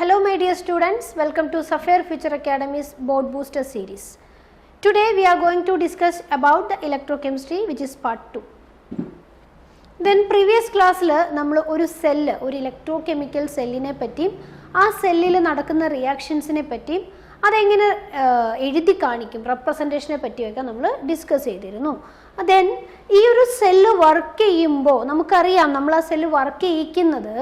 Hello my dear students, welcome to Sapphire Future Academy's Board Booster series. Today we are going to discuss about the electrochemistry which is part 2. Then previous class la nammal oru cell oru electrochemical cell ine patti aa cell il nadakkunna reactions ne patti adengine ezhuthi kanikkum representation ne patti okka nammal discuss cheyirunnu. Then ഈ ഒരു cell work ചെയ്യുമ്പോൾ നമുക്കറിയാം നമ്മൾ ആ cell work ചെയ്യിക്കുന്നത്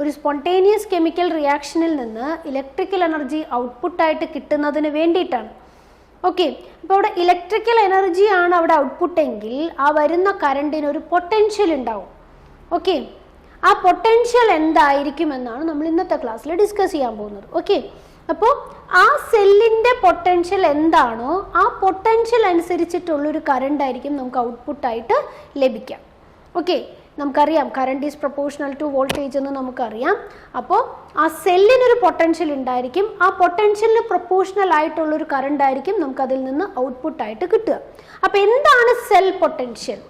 ഒരു spontaneous chemical റിയാക്ഷനിൽ നിന്ന് electrical energy ഔട്ട്പുട്ടായിട്ട് കിട്ടുന്നതിന് വേണ്ടിയിട്ടാണ്. ഓക്കെ, അപ്പോൾ അവിടെ ഇലക്ട്രിക്കൽ എനർജി ആണ് അവിടെ ഔട്ട്പുട്ട് എങ്കിൽ ആ വരുന്ന കറണ്ടിന് ഒരു പൊട്ടൻഷ്യൽ ഉണ്ടാവും. ഓക്കെ, ആ പൊട്ടൻഷ്യൽ എന്തായിരിക്കും എന്നാണ് നമ്മൾ ഇന്നത്തെ ക്ലാസ്സിൽ ഡിസ്കസ് ചെയ്യാൻ പോകുന്നത്. ഓക്കെ, അപ്പോൾ ആ സെല്ലിൻ്റെ പൊട്ടൻഷ്യൽ എന്താണോ ആ പൊട്ടൻഷ്യൽ അനുസരിച്ചിട്ടുള്ളൊരു കറണ്ട് ആയിരിക്കും നമുക്ക് ഔട്ട്പുട്ടായിട്ട് ലഭിക്കാം. ഓക്കെ, നമുക്കറിയാം current is proportional to voltage എന്ന് നമുക്കറിയാം. അപ്പോൾ ആ സെല്ലിനൊരു പൊട്ടൻഷ്യൽ ഉണ്ടായിരിക്കും, ആ പൊട്ടൻഷ്യലിന് പ്രൊപ്പോർഷണൽ ആയിട്ടുള്ളൊരു കറണ്ട് ആയിരിക്കും നമുക്കതിൽ നിന്ന് ഔട്ട്പുട്ടായിട്ട് കിട്ടുക. അപ്പോൾ എന്താണ് സെൽ പൊട്ടൻഷ്യൽ?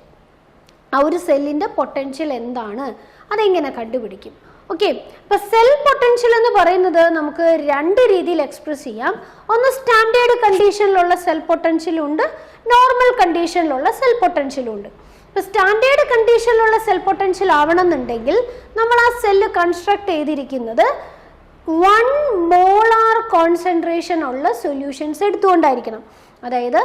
ആ ഒരു സെല്ലിൻ്റെ പൊട്ടൻഷ്യൽ എന്താണ്, അതെങ്ങനെ കണ്ടുപിടിക്കും? ഓക്കെ, അപ്പോൾ സെൽ പൊട്ടൻഷ്യൽ എന്ന് പറയുന്നത് നമുക്ക് രണ്ട് രീതിയിൽ എക്സ്പ്രസ് ചെയ്യാം. ഒന്ന് സ്റ്റാൻഡേർഡ് കണ്ടീഷനിലുള്ള സെൽ പൊട്ടൻഷ്യലും ഉണ്ട്, നോർമൽ കണ്ടീഷനിലുള്ള സെൽ പൊട്ടൻഷ്യലും ഉണ്ട്. ഇപ്പോൾ സ്റ്റാൻഡേർഡ് കണ്ടീഷനിലുള്ള സെൽ പൊട്ടൻഷ്യൽ ആവണമെന്നുണ്ടെങ്കിൽ നമ്മൾ ആ സെല്ല് കൺസ്ട്രക്ട് ചെയ്തിരിക്കുന്നത് 1 മോളാർ കോൺസെൻട്രേഷൻ ഉള്ള സൊല്യൂഷൻസ് എടുത്തുകൊണ്ടായിരിക്കണം. അതായത്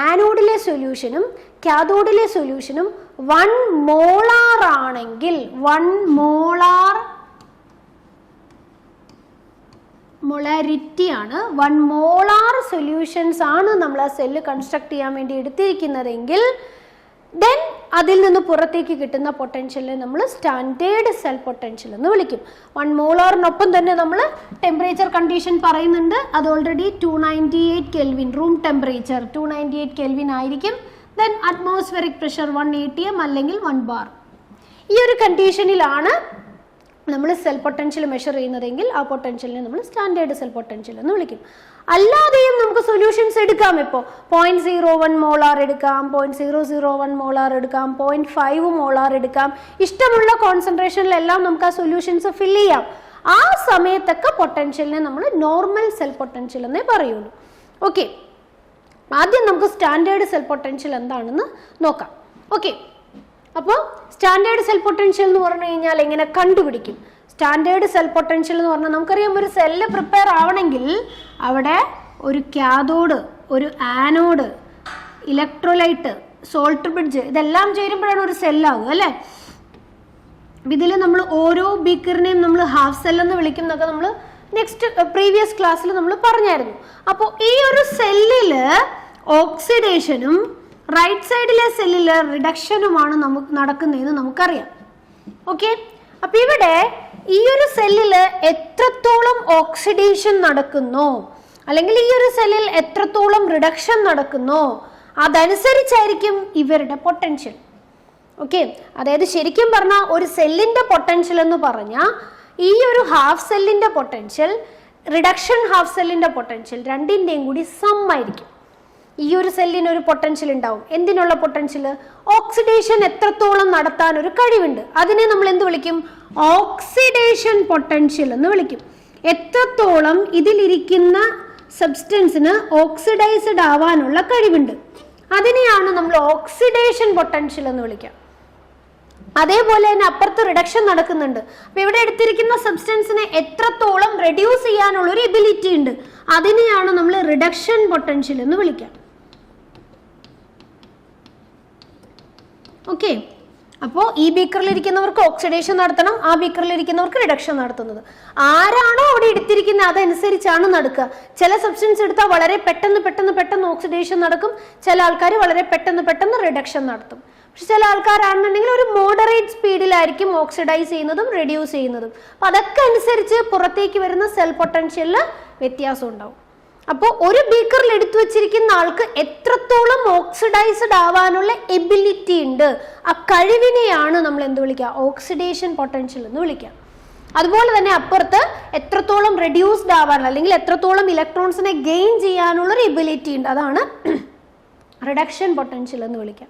ആനോഡിലെ സൊല്യൂഷനും കാഥോഡിലെ സൊല്യൂഷനും 1 മോളാർ ആണെങ്കിൽ 1 മോളാർ മൊളാരിറ്റി ആണ്, 1 മോളാർ സൊല്യൂഷൻസ് ആണ് നമ്മൾ ആ സെല്ല് കൺസ്ട്രക്ട് ചെയ്യാൻ വേണ്ടി എടുത്തിരിക്കുന്നതെങ്കിൽ ദെൻ അതിൽ നിന്ന് പുറത്തേക്ക് കിട്ടുന്ന പൊട്ടൻഷ്യലിനെ നമ്മൾ സ്റ്റാൻഡേർഡ് സെൽ പൊട്ടൻഷ്യൽ എന്ന് വിളിക്കും. 1 മോളാറിനൊപ്പം തന്നെ നമ്മൾ ടെമ്പറേച്ചർ കണ്ടീഷൻ പറയുന്നുണ്ട്. അത് already 298 kelvin, room temperature 298 kelvin ആയിരിക്കും. ദെൻ അറ്റ്മോസ്ഫിയറിക് പ്രഷർ 1 atm അല്ലെങ്കിൽ 1 bar. ഈ ഒരു കണ്ടീഷനിലാണ് നമ്മൾ സെൽ പൊട്ടൻഷ്യൽ മെഷർ ചെയ്യുന്നതെങ്കിൽ ആ പൊട്ടൻഷ്യലിനെ നമ്മൾ സ്റ്റാൻഡേർഡ് സെൽ പൊട്ടൻഷ്യൽ എന്ന് വിളിക്കും. അല്ലാതെയും നമുക്ക് സൊല്യൂഷൻസ് എടുക്കാം. ഇപ്പോൾ 0.01 മോളാർ എടുക്കാം, 0.001 മോളാർ എടുക്കാം, 0.5 മോളാർ എടുക്കാം. ഇഷ്ടമുള്ള കോൺസെൻട്രേഷനിലെല്ലാം നമുക്ക് ആ സൊല്യൂഷൻസ് ഫില്ല് ചെയ്യാം. ആ സമയത്തൊക്കെ പൊട്ടൻഷ്യലിനെ നമ്മൾ നോർമൽ സെൽ പൊട്ടൻഷ്യൽ എന്നേ പറയുള്ളൂ. ഓക്കെ, ആദ്യം നമുക്ക് സ്റ്റാൻഡേർഡ് സെൽ പൊട്ടൻഷ്യൽ എന്താണെന്ന് നോക്കാം. ഓക്കെ, അപ്പോൾ സ്റ്റാൻഡേർഡ് സെൽ പൊട്ടൻഷ്യൽ എന്ന് പറഞ്ഞു കഴിഞ്ഞാൽ എങ്ങനെ കണ്ടുപിടിക്കും? സ്റ്റാൻഡേർഡ് സെൽ പൊട്ടൻഷ്യൽ എന്ന് പറഞ്ഞാൽ നമുക്കറിയാം ഒരു സെല്ല് പ്രിപ്പയർ ആവണമെങ്കിൽ അവിടെ ഒരു കാഥോഡ്, ഒരു ആനോഡ്, ഇലക്ട്രോലൈറ്റ്, സോൾട്ട് ബ്രിഡ്ജ് ഇതെല്ലാം ചേരുമ്പോഴാണ് ഒരു സെല്ലാവുക അല്ലേ. ഇതിൽ നമ്മൾ ഓരോ ബീക്കറിനെയും നമ്മൾ ഹാഫ് സെൽ എന്ന് വിളിക്കും എന്നൊക്കെ നമ്മൾ നെക്സ്റ്റ് പ്രീവിയസ് ക്ലാസ്സിൽ നമ്മൾ പറഞ്ഞായിരുന്നു. അപ്പോൾ ഈ ഒരു സെല്ലിൽ ഓക്സിഡേഷനും റൈറ്റ് സൈഡിലെ സെല്ലിൽ റിഡക്ഷനുമാണ് നമുക്ക് നടക്കുന്നതെന്ന് നമുക്കറിയാം. ഓക്കെ, അപ്പം ഇവിടെ ഈ ഒരു സെല്ലിൽ എത്രത്തോളം ഓക്സിഡേഷൻ നടക്കുന്നോ അല്ലെങ്കിൽ ഈ ഒരു സെല്ലിൽ എത്രത്തോളം റിഡക്ഷൻ നടക്കുന്നോ അതനുസരിച്ചായിരിക്കും ഇവരുടെ പൊട്ടൻഷ്യൽ. ഓക്കെ, അതായത് ശരിക്കും പറഞ്ഞാൽ ഒരു സെല്ലിൻ്റെ പൊട്ടൻഷ്യൽ എന്ന് പറഞ്ഞാൽ ഈ ഒരു ഹാഫ് സെല്ലിൻ്റെ പൊട്ടൻഷ്യൽ, റിഡക്ഷൻ ഹാഫ് സെല്ലിൻ്റെ പൊട്ടൻഷ്യൽ രണ്ടിൻ്റെയും കൂടി സം ആയിരിക്കും. ഈ ഒരു സെല്ലിന് ഒരു പൊട്ടൻഷ്യൽ ഉണ്ടാവും. എന്തിനുള്ള പൊട്ടൻഷ്യൽ? ഓക്സിഡേഷൻ എത്രത്തോളം നടത്താൻ ഒരു കഴിവുണ്ട്, അതിനെ നമ്മൾ എന്ത് വിളിക്കും? ഓക്സിഡേഷൻ പൊട്ടൻഷ്യൽ എന്ന് വിളിക്കും. എത്രത്തോളം ഇതിലിരിക്കുന്ന സബ്സ്റ്റൻസിന് ഓക്സിഡൈസ്ഡ് ആവാനുള്ള കഴിവുണ്ട്, അതിനെയാണ് നമ്മൾ ഓക്സിഡേഷൻ പൊട്ടൻഷ്യൽ എന്ന് വിളിക്കുക. അതേപോലെ തന്നെ അപ്പുറത്ത് റിഡക്ഷൻ നടക്കുന്നുണ്ട്. അപ്പൊ ഇവിടെ എടുത്തിരിക്കുന്ന സബ്സ്റ്റൻസിനെ എത്രത്തോളം റെഡ്യൂസ് ചെയ്യാനുള്ള ഒരു എബിലിറ്റി ഉണ്ട്, അതിനെയാണ് നമ്മൾ റിഡക്ഷൻ പൊട്ടൻഷ്യൽ എന്ന് വിളിക്കുക. ഓക്കെ, അപ്പോൾ ഈ ബീക്കറിലിരിക്കുന്നവർക്ക് ഓക്സിഡേഷൻ നടത്തണം, ആ ബീക്കറിലിരിക്കുന്നവർക്ക് റിഡക്ഷൻ നടത്തുന്നത്. ആരാണോ അവിടെ എടുത്തിരിക്കുന്നത് അതനുസരിച്ചാണ് നടക്കുക. ചില സബ്സ്റ്റൻസ് എടുത്താൽ വളരെ പെട്ടെന്ന് ഓക്സിഡേഷൻ നടക്കും, ചില ആൾക്കാർ വളരെ പെട്ടെന്ന് റിഡക്ഷൻ നടത്തും. പക്ഷെ ചില ആൾക്കാരാണെന്നുണ്ടെങ്കിൽ ഒരു മോഡറേറ്റ് സ്പീഡിലായിരിക്കും ഓക്സിഡൈസ് ചെയ്യുന്നതും റെഡ്യൂസ് ചെയ്യുന്നതും. അപ്പം അതൊക്കെ അനുസരിച്ച് പുറത്തേക്ക് വരുന്ന സെൽ പൊട്ടൻഷ്യലിൽ വ്യത്യാസം ഉണ്ടാവും. അപ്പോൾ ഒരു ബീക്കറിൽ എടുത്തു വെച്ചിരിക്കുന്ന ആൾക്ക് എത്രത്തോളം ഓക്സിഡൈസ്ഡ് ആവാനുള്ള എബിലിറ്റി ഉണ്ട്, ആ കഴിവിനെയാണ് നമ്മൾ എന്ത് വിളിക്കുക? ഓക്സിഡേഷൻ പൊട്ടൻഷ്യൽ എന്ന് വിളിക്കുക. അതുപോലെ തന്നെ അപ്പുറത്ത് എത്രത്തോളം റെഡ്യൂസ്ഡ് ആവാനുള്ള അല്ലെങ്കിൽ എത്രത്തോളം ഇലക്ട്രോൺസിനെ ഗെയിൻ ചെയ്യാനുള്ളൊരു എബിലിറ്റി ഉണ്ട്, അതാണ് റിഡക്ഷൻ പൊട്ടൻഷ്യൽ എന്ന് വിളിക്കുക.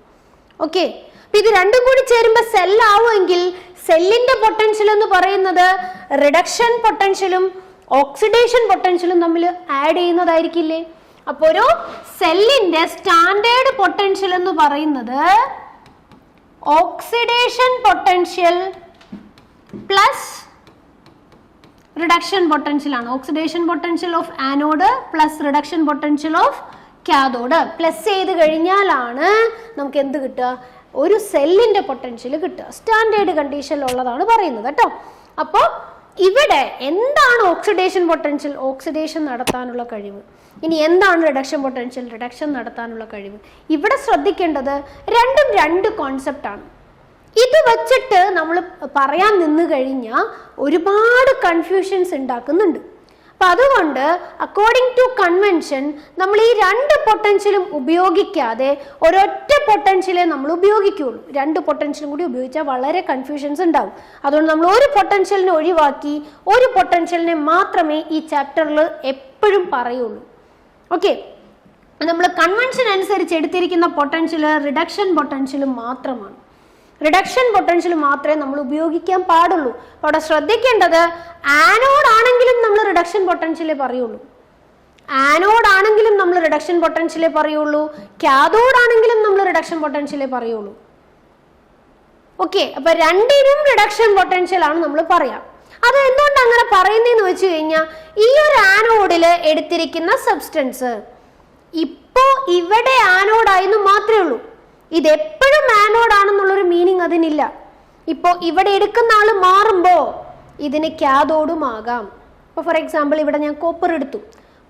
ഓക്കെ, അപ്പൊ ഇത് രണ്ടും കൂടി ചേരുമ്പോൾ സെൽ ആവുമെങ്കിൽ സെല്ലിന്റെ പൊട്ടൻഷ്യൽ എന്ന് പറയുന്നത് റിഡക്ഷൻ പൊട്ടൻഷ്യലും ഓക്സിഡേഷൻ പൊട്ടൻഷ്യലും തമ്മിൽ ആഡ് ചെയ്യുന്നതായിരിക്കില്ലേ? അപ്പൊ ഒരു സെല്ലിന്റെ സ്റ്റാൻഡേർഡ് പൊട്ടൻഷ്യൽ എന്ന് പറയുന്നത് oxidation potential plus reduction potential ആണ്. Oxidation potential of anode plus reduction potential of cathode plus ചെയ്ത് കഴിഞ്ഞാലാണ് നമുക്ക് എന്ത് കിട്ടുക? ഒരു സെല്ലിന്റെ പൊട്ടൻഷ്യൽ കിട്ടുക. സ്റ്റാൻഡേർഡ് കണ്ടീഷനിലുള്ളതാണ് പറയുന്നത് കേട്ടോ. അപ്പോൾ ഇവിടെ എന്താണ് ഓക്സിഡേഷൻ പൊട്ടൻഷ്യൽ? ഓക്സിഡേഷൻ നടത്താനുള്ള കഴിവ്. ഇനി എന്താണ് റിഡക്ഷൻ പൊട്ടൻഷ്യൽ? റിഡക്ഷൻ നടത്താനുള്ള കഴിവ്. ഇവിടെ ശ്രദ്ധിക്കേണ്ടത് രണ്ടും രണ്ട് കോൺസെപ്റ്റ് ആണ്. ഇത് വെച്ചിട്ട് നമ്മൾ പറയാൻ നിന്ന് കഴിഞ്ഞാൽ ഒരുപാട് കൺഫ്യൂഷൻസ് ഉണ്ടാക്കുന്നുണ്ട്. അപ്പം അതുകൊണ്ട് അക്കോർഡിംഗ് ടു കൺവെൻഷൻ നമ്മൾ ഈ രണ്ട് പൊട്ടൻഷ്യലും ഉപയോഗിക്കാതെ ഒരൊറ്റ പൊട്ടൻഷ്യലേ നമ്മൾ ഉപയോഗിക്കുകയുള്ളൂ. രണ്ട് പൊട്ടൻഷ്യലും കൂടി ഉപയോഗിച്ചാൽ വളരെ കൺഫ്യൂഷൻസ് ഉണ്ടാവും. അതുകൊണ്ട് നമ്മൾ ഒരു പൊട്ടൻഷ്യലിനെ ഒഴിവാക്കി ഒരു പൊട്ടൻഷ്യലിനെ മാത്രമേ ഈ ചാപ്റ്ററിൽ എപ്പോഴും പറയുള്ളൂ. ഓക്കെ, നമ്മൾ കൺവെൻഷൻ അനുസരിച്ച് എടുത്തിരിക്കുന്ന പൊട്ടൻഷ്യൽ റിഡക്ഷൻ പൊട്ടൻഷ്യലും മാത്രമാണ്. റിഡക്ഷൻ പൊട്ടൻഷ്യൽ മാത്രമേ നമ്മൾ ഉപയോഗിക്കാൻ പാടുള്ളൂ. അപ്പോൾ അവിടെ ശ്രദ്ധിക്കേണ്ടത് ആനോഡ് ആണെങ്കിലും നമ്മൾ റിഡക്ഷൻ പൊട്ടൻഷ്യലേ പറയുള്ളൂ. ആനോഡ് ആണെങ്കിലും നമ്മൾ റിഡക്ഷൻ പൊട്ടൻഷ്യലേ പറയുള്ളൂ. കാഥോഡ് ആണെങ്കിലും നമ്മൾ റിഡക്ഷൻ പൊട്ടൻഷ്യലേ പറയുള്ളൂ. ഓക്കെ, അപ്പൊ രണ്ടിനും റിഡക്ഷൻ പൊട്ടൻഷ്യൽ ആണ് നമ്മൾ പറയാം. അത് എന്തുകൊണ്ട് അങ്ങനെ പറയുന്നതെന്ന് വെച്ച് കഴിഞ്ഞാൽ ഈ ഒരു ആനോഡില് എടുത്തിരിക്കുന്ന സബ്സ്റ്റൻസ് ഇപ്പോ ഇവിടെ ആനോഡായെന്ന് മാത്രമേ ഉള്ളൂ. ഇതെപ്പോഴും ആനോഡ് ആണെന്നുള്ളൊരു മീനിങ് അതിനില്ല. ഇപ്പോൾ ഇവിടെ എടുക്കുന്ന ആള് മാറുമ്പോ ഇതിന് കാഥോഡും ആകാം. ഇപ്പോൾ ഫോർ എക്സാമ്പിൾ ഇവിടെ ഞാൻ കോപ്പർ എടുത്തു.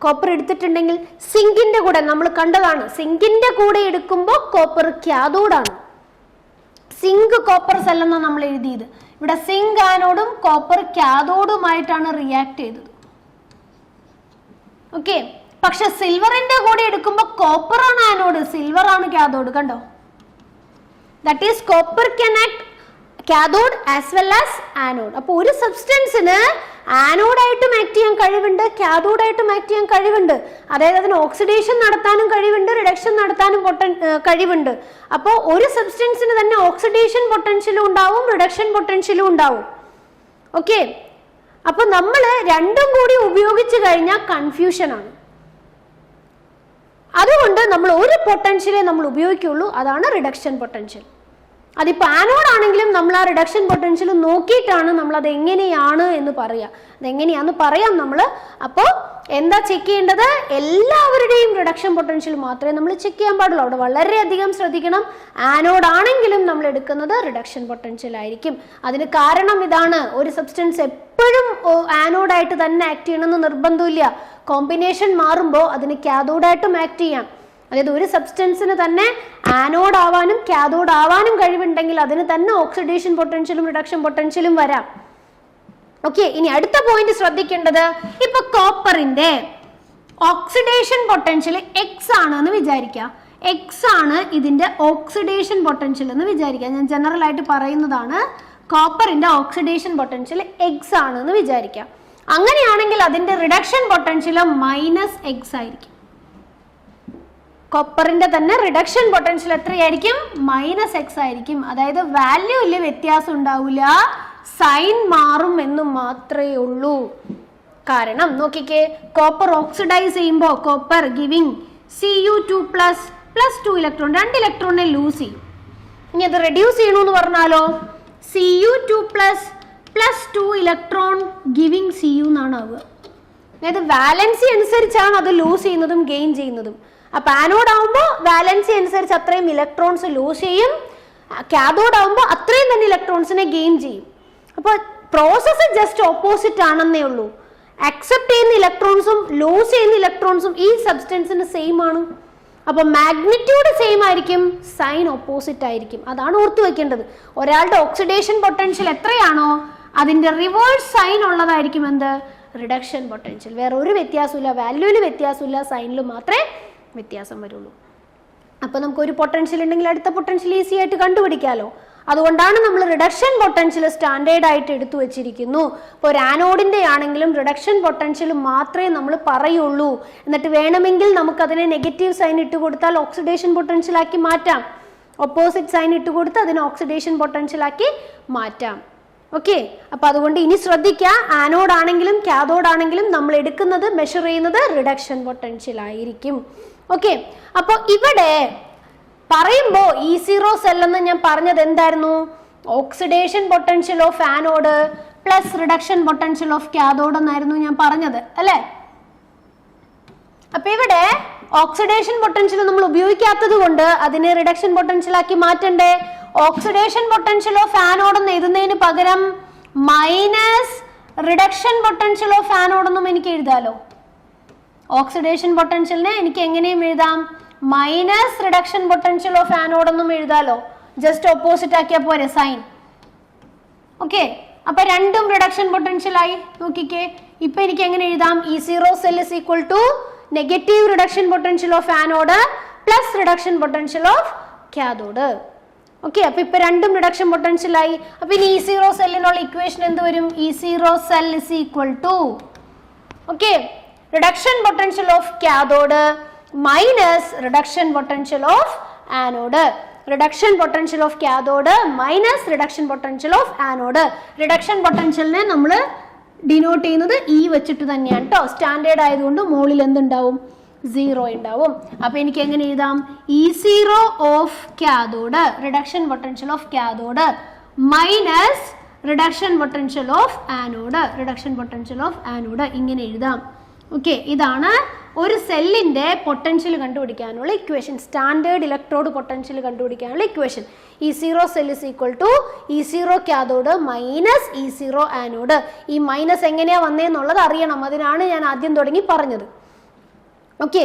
കോപ്പർ എടുത്തിട്ടുണ്ടെങ്കിൽ സിങ്കിന്റെ കൂടെ നമ്മൾ കണ്ടതാണ്, സിങ്കിന്റെ കൂടെ എടുക്കുമ്പോൾ കോപ്പർ കാഥോഡാണ്. സിങ്ക് കോപ്പർ സെല്ലെന്നാണ് നമ്മൾ എഴുതിയത്. ഇവിടെ സിങ്ക് ആനോഡും കോപ്പർ കാഥോഡുമായിട്ടാണ് റിയാക്ട് ചെയ്തത്. ഓക്കെ, പക്ഷെ സിൽവറിന്റെ കൂടെ എടുക്കുമ്പോൾ കോപ്പർ ആണ് ആനോഡ്, സിൽവർ ആണ് കാഥോഡ്. കണ്ടോ? That is copper can act cathode as well as anode. അപ്പോൾ ഒരു സബ്സ്റ്റൻസിന് ആനോഡ് ആയിട്ടും ആക്ട് ചെയ്യാൻ കഴിവുണ്ട്, കാഥോഡ് ആയിട്ടും ആക്ട് ചെയ്യാൻ കഴിവുണ്ട്. അതായത് അതിന് ഓക്സിഡേഷൻ നടത്താനും കഴിവുണ്ട്, റിഡക്ഷൻ നടത്താനും കഴിവുണ്ട്. അപ്പോൾ ഒരു സബ്സ്റ്റൻസിന് തന്നെ ഓക്സിഡേഷൻ പൊട്ടൻഷ്യലും ഉണ്ടാവും, റിഡക്ഷൻ പൊട്ടൻഷ്യലും ഉണ്ടാവും. ഓക്കെ, അപ്പൊ നമ്മൾ രണ്ടും കൂടി ഉപയോഗിച്ച് കഴിഞ്ഞാൽ കൺഫ്യൂഷൻ ആണ്. അതുകൊണ്ട് നമ്മൾ ഒരു പൊട്ടൻഷ്യലേ നമ്മൾ ഉപയോഗിക്കുള്ളൂ, അതാണ് റിഡക്ഷൻ പൊട്ടൻഷ്യൽ. അതിപ്പോൾ ആനോഡ് ആണെങ്കിലും നമ്മൾ ആ റിഡക്ഷൻ പൊട്ടൻഷ്യൽ നോക്കിയിട്ടാണ് നമ്മൾ അത് എങ്ങനെയാണ് എന്ന് പറയുക. അതെങ്ങനെയാന്ന് പറയാം നമ്മൾ. അപ്പോൾ എന്താ ചെക്ക് ചെയ്യേണ്ടത്? എല്ലാവരുടെയും റിഡക്ഷൻ പൊട്ടൻഷ്യൽ മാത്രമേ നമ്മൾ ചെക്ക് ചെയ്യാൻ പാടുള്ളൂ. അവിടെ വളരെയധികം ശ്രദ്ധിക്കണം. ആനോഡ് ആണെങ്കിലും നമ്മൾ എടുക്കുന്നത് റിഡക്ഷൻ പൊട്ടൻഷ്യൽ ആയിരിക്കും. അതിന് കാരണം ഇതാണ്, ഒരു സബ്സ്റ്റൻസ് എപ്പോഴും ആനോഡായിട്ട് തന്നെ ആക്ട് ചെയ്യണമെന്ന് നിർബന്ധമില്ല. കോമ്പിനേഷൻ മാറുമ്പോൾ അതിന് കാഥോഡായിട്ടും ആക്ട് ചെയ്യാം. അതായത് ഒരു സബ്സ്റ്റൻസിന് തന്നെ ആനോഡ് ആവാനും കാഥോഡ് ആവാനും കഴിവുണ്ടെങ്കിൽ അതിന് തന്നെ ഓക്സിഡേഷൻ പൊട്ടൻഷ്യലും റിഡക്ഷൻ പൊട്ടൻഷ്യലും വരാം. ഓക്കെ, ഇനി അടുത്ത പോയിന്റ് ശ്രദ്ധിക്കേണ്ടത്, ഇപ്പൊ കോപ്പറിന്റെ ഓക്സിഡേഷൻ പൊട്ടൻഷ്യൽ എക്സ് ആണ് എന്ന് വിചാരിക്കാം. എക്സ് ആണ് ഇതിന്റെ ഓക്സിഡേഷൻ പൊട്ടൻഷ്യൽ എന്ന് വിചാരിക്കാം. ഞാൻ ജനറൽ ആയിട്ട് പറയുന്നതാണ്. കോപ്പറിന്റെ ഓക്സിഡേഷൻ പൊട്ടൻഷ്യൽ എക്സ് ആണ് എന്ന് വിചാരിക്കാം. അങ്ങനെയാണെങ്കിൽ അതിന്റെ റിഡക്ഷൻ പൊട്ടൻഷ്യൽ മൈനസ് എക്സ് ആയിരിക്കും. കോപ്പറിന്റെ തന്നെ റിഡക്ഷൻ പൊട്ടൻഷ്യൽ എത്രയായിരിക്കും? മൈനസ് എക്സ് ആയിരിക്കും. അതായത് വാല്യൂവിൽ വ്യത്യാസം ഉണ്ടാവില്ല, സൈൻ മാറും എന്ന് മാത്രമേ ഉള്ളൂ. കാരണം നോക്കിക്കേ, കോപ്പർ ഓക്സിഡൈസ് ചെയ്യുമ്പോൾ കോപ്പർ ഗിവിങ് Cu2++2 ഇലക്ട്രോൺ, 2 ഇലക്ട്രോണിനെ ലൂസ് ചെയ്യും. ഇനി അത് റെഡ്യൂസ് ചെയ്യണമെന്ന് പറഞ്ഞാലോ Cu2++2 ഇലക്ട്രോൺ ഗിവിങ് Cu എന്നാണ് ആവുക. അതായത് വാലൻസി അനുസരിച്ചാണ് അത് ലൂസ് ചെയ്യുന്നതും ഗെയിൻ ചെയ്യുന്നതും. അപ്പൊ ആനോഡ് ആവുമ്പോൾ വാലൻസി അനുസരിച്ച് അത്രയും ഇലക്ട്രോൺസ് ലൂസ് ചെയ്യും, കാഥോഡ് ആവുമ്പോൾ അത്രയും തന്നെ ഇലക്ട്രോൺസിനെ ഗെയിൻ ചെയ്യും. അപ്പോൾ പ്രോസസ്സ് ജസ്റ്റ് ഓപ്പോസിറ്റ് ആണെന്നേ ഉള്ളൂ. അക്സെപ്റ്റ് ചെയ്യുന്ന ഇലക്ട്രോൺസും ലൂസ് ചെയ്യുന്ന ഇലക്ട്രോൺസും ഈ സബ്സ്റ്റൻസിന് സെയിം ആണ്. അപ്പൊ മാഗ്നിറ്റ്യൂഡ് സെയിം ആയിരിക്കും, സൈൻ ഓപ്പോസിറ്റ് ആയിരിക്കും. അതാണ് ഓർത്തു വെക്കേണ്ടത്. ഒരാളുടെ ഓക്സിഡേഷൻ പൊട്ടൻഷ്യൽ എത്രയാണോ അതിന്റെ റിവേഴ്സ് സൈൻ ഉള്ളതായിരിക്കും എന്ത്? Reduction potential. വേറെ ഒരു വ്യത്യാസമില്ല, വാല്യൂവിൽ വ്യത്യാസമില്ല, സൈനിൽ മാത്രമേ വ്യത്യാസം വരുള്ളൂ. അപ്പൊ നമുക്ക് ഒരു പൊട്ടൻഷ്യൽ ഉണ്ടെങ്കിൽ അടുത്ത പൊട്ടൻഷ്യൽ ഈസി ആയിട്ട് കണ്ടുപിടിക്കാമല്ലോ. അതുകൊണ്ടാണ് നമ്മൾ റിഡക്ഷൻ പൊട്ടൻഷ്യൽ സ്റ്റാൻഡേർഡ് ആയിട്ട് എടുത്തു വെച്ചിരിക്കുന്നു. ഇപ്പോൾ ഒരു ആനോഡിന്റെ ആണെങ്കിലും റിഡക്ഷൻ പൊട്ടൻഷ്യൽ മാത്രമേ നമ്മൾ പറയുള്ളൂ. എന്നിട്ട് വേണമെങ്കിൽ നമുക്കതിനെ നെഗറ്റീവ് സൈൻ ഇട്ട് കൊടുത്താൽ ഓക്സിഡേഷൻ പൊട്ടൻഷ്യൽ ആക്കി മാറ്റാം. ഓപ്പോസിറ്റ് സൈൻ ഇട്ട് കൊടുത്ത് അതിനെ ഓക്സിഡേഷൻ പൊട്ടൻഷ്യൽ ആക്കി മാറ്റാം. ഓക്കെ, അപ്പൊ അതുകൊണ്ട് ഇനി ശ്രദ്ധിക്കുക, ആനോഡ് ആണെങ്കിലും കാഥോഡ് ആണെങ്കിലും നമ്മൾ എടുക്കുന്നത് മെഷർ ചെയ്യുന്നത് റിഡക്ഷൻ പൊട്ടൻഷ്യൽ ആയിരിക്കും. ഓക്കെ, അപ്പൊ ഇവിടെ പറയുമ്പോ E0 സെൽ എന്ന് ഞാൻ പറഞ്ഞത് എന്തായിരുന്നു? Oxidation potential of anode plus reduction potential of cathode എന്നായിരുന്നു ഞാൻ പറഞ്ഞത് അല്ലെ. അപ്പൊ ഇവിടെ ഓക്സിഡേഷൻ പൊട്ടൻഷ്യൽ നമ്മൾ ഉപയോഗിക്കാത്തത് കൊണ്ട് അതിനെ റിഡക്ഷൻ പൊട്ടൻഷ്യൽ ആക്കി മാറ്റണ്ടേ? ഓക്സിഡേഷൻ പൊട്ടൻഷ്യൽ ഓഫ് ആനോഡ് എന്ന് എഴുതുന്നതിന് പകരം minus reduction potential of anode എന്നും എനിക്ക് എഴുതാലോ. ഓക്സിഡേഷൻ പൊട്ടൻഷ്യലിനെ എനിക്ക് എങ്ങനെയും എഴുതാം, minus reduction potential of anode എന്നും എഴുതാലോ. ജസ്റ്റ് ഓപ്പോസിറ്റ് ആക്കിയാൽ പോരെ സൈൻ. ഓക്കെ, അപ്പൊ രണ്ടും റിഡക്ഷൻ പൊട്ടൻഷ്യൽ ആയി. നോക്കിക്കേ, ഇപ്പൊ എനിക്ക് എങ്ങനെ എഴുതാം? E0 cell is equal to negative reduction potential of anode plus reduction potential of cathode. Okay, അപ്പൊ ഇപ്പൊ രണ്ടും റിഡക്ഷൻ പൊട്ടൻഷ്യൽ ആയി. അപ്പൊ ഇനി E0 സെല്ലിനുള്ള ഇക്വേഷൻ എന്ത് വരും? E0 cell is equal to okay reduction potential of cathode minus reduction potential of anode. Reduction potential of cathode minus reduction potential of anode. Reduction പൊട്ടൻഷ്യലിനെ നമ്മൾ ഡിനോട്ട് ചെയ്യുന്നത് E വെച്ചിട്ട് തന്നെയാണ് കേട്ടോ. സ്റ്റാൻഡേർഡ് ആയതുകൊണ്ട് മുകളിൽ എന്തുണ്ടാവും? 0 ഉണ്ടാവും. അപ്പൊ എനിക്ക് എങ്ങനെ എഴുതാം? E0 of cathode reduction potential of cathode minus reduction potential of anode. Reduction potential of anode ഇങ്ങനെ എഴുതാം. ഓക്കെ, ഇതാണ് ഒരു സെല്ലിന്റെ പൊട്ടൻഷ്യൽ കണ്ടുപിടിക്കാനുള്ള ഇക്വേഷൻ. സ്റ്റാൻഡേർഡ് ഇലക്ട്രോഡ് പൊട്ടൻഷ്യൽ കണ്ടുപിടിക്കാനുള്ള equation. E0 cell is equal to E0 cathode minus E0 anode. ഈ minus എങ്ങനെയാ വന്നേന്നുള്ളത് അറിയണം, അതിനാണ് ഞാൻ ആദ്യം തുടങ്ങി പറഞ്ഞത്. ഓക്കെ,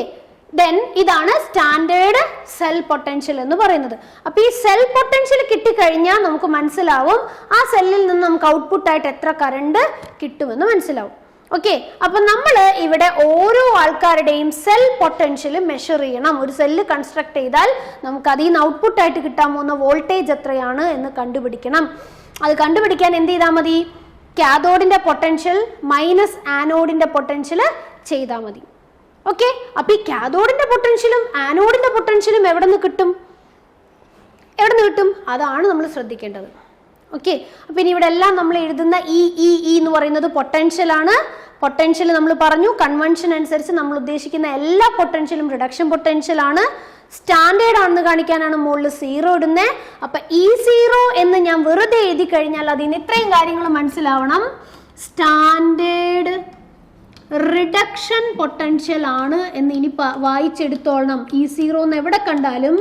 ദെൻ ഇതാണ് സ്റ്റാൻഡേർഡ് സെൽ പൊട്ടൻഷ്യൽ എന്ന് പറയുന്നത്. അപ്പൊ ഈ സെൽ പൊട്ടൻഷ്യൽ കിട്ടിക്കഴിഞ്ഞാൽ നമുക്ക് മനസ്സിലാവും ആ സെല്ലിൽ നിന്ന് നമുക്ക് ഔട്ട്പുട്ട് ആയിട്ട് എത്ര കറണ്ട് കിട്ടുമെന്ന് മനസ്സിലാവും. ഓക്കെ, അപ്പൊ നമ്മൾ ഇവിടെ ഓരോ ആൾക്കാരുടെയും സെൽ പൊട്ടൻഷ്യൽ മെഷർ ചെയ്യണം. ഒരു സെല്ല് കൺസ്ട്രക്ട് ചെയ്താൽ നമുക്ക് അതിൽ നിന്ന് ഔട്ട്പുട്ട് ആയിട്ട് കിട്ടാൻ പോകുന്ന വോൾട്ടേജ് എത്രയാണ് എന്ന് കണ്ടുപിടിക്കണം. അത് കണ്ടുപിടിക്കാൻ എന്ത് ചെയ്താൽ മതി? കാഥോഡിന്റെ പൊട്ടൻഷ്യൽ മൈനസ് ആനോഡിന്റെ പൊട്ടൻഷ്യൽ ചെയ്താൽ മതി. ഓക്കെ, അപ്പൊ ഈ കാഥോഡിന്റെ പൊട്ടൻഷ്യലും ആനോഡിന്റെ പൊട്ടൻഷ്യലും എവിടെ നിന്ന് കിട്ടും? അതാണ് നമ്മൾ ശ്രദ്ധിക്കേണ്ടത്. ഓക്കെ, അപ്പൊ ഇനി ഇവിടെ എല്ലാം നമ്മൾ എഴുതുന്ന E എന്ന് പറയുന്നത് പൊട്ടൻഷ്യൽ ആണ്. പൊട്ടൻഷ്യൽ നമ്മൾ പറഞ്ഞു, കൺവെൻഷൻ അനുസരിച്ച് നമ്മൾ ഉദ്ദേശിക്കുന്ന എല്ലാ പൊട്ടൻഷ്യലും റിഡക്ഷൻ പൊട്ടൻഷ്യൽ ആണ്. സ്റ്റാൻഡേർഡ് ആണെന്ന് കാണിക്കാനാണ് മുകളിൽ 0 ഇടുന്നത്. അപ്പൊ E0 എന്ന് ഞാൻ വെറുതെ എഴുതി കഴിഞ്ഞാൽ അതിന് ഇത്രയും കാര്യങ്ങൾ മനസ്സിലാവണം. സ്റ്റാൻഡേർഡ് റിഡക്ഷൻ പൊട്ടൻഷ്യൽ ആണ് എന്ന് ഇനി വായിച്ചെടുത്തോളണം. E0 എന്ന് എവിടെ കണ്ടാലും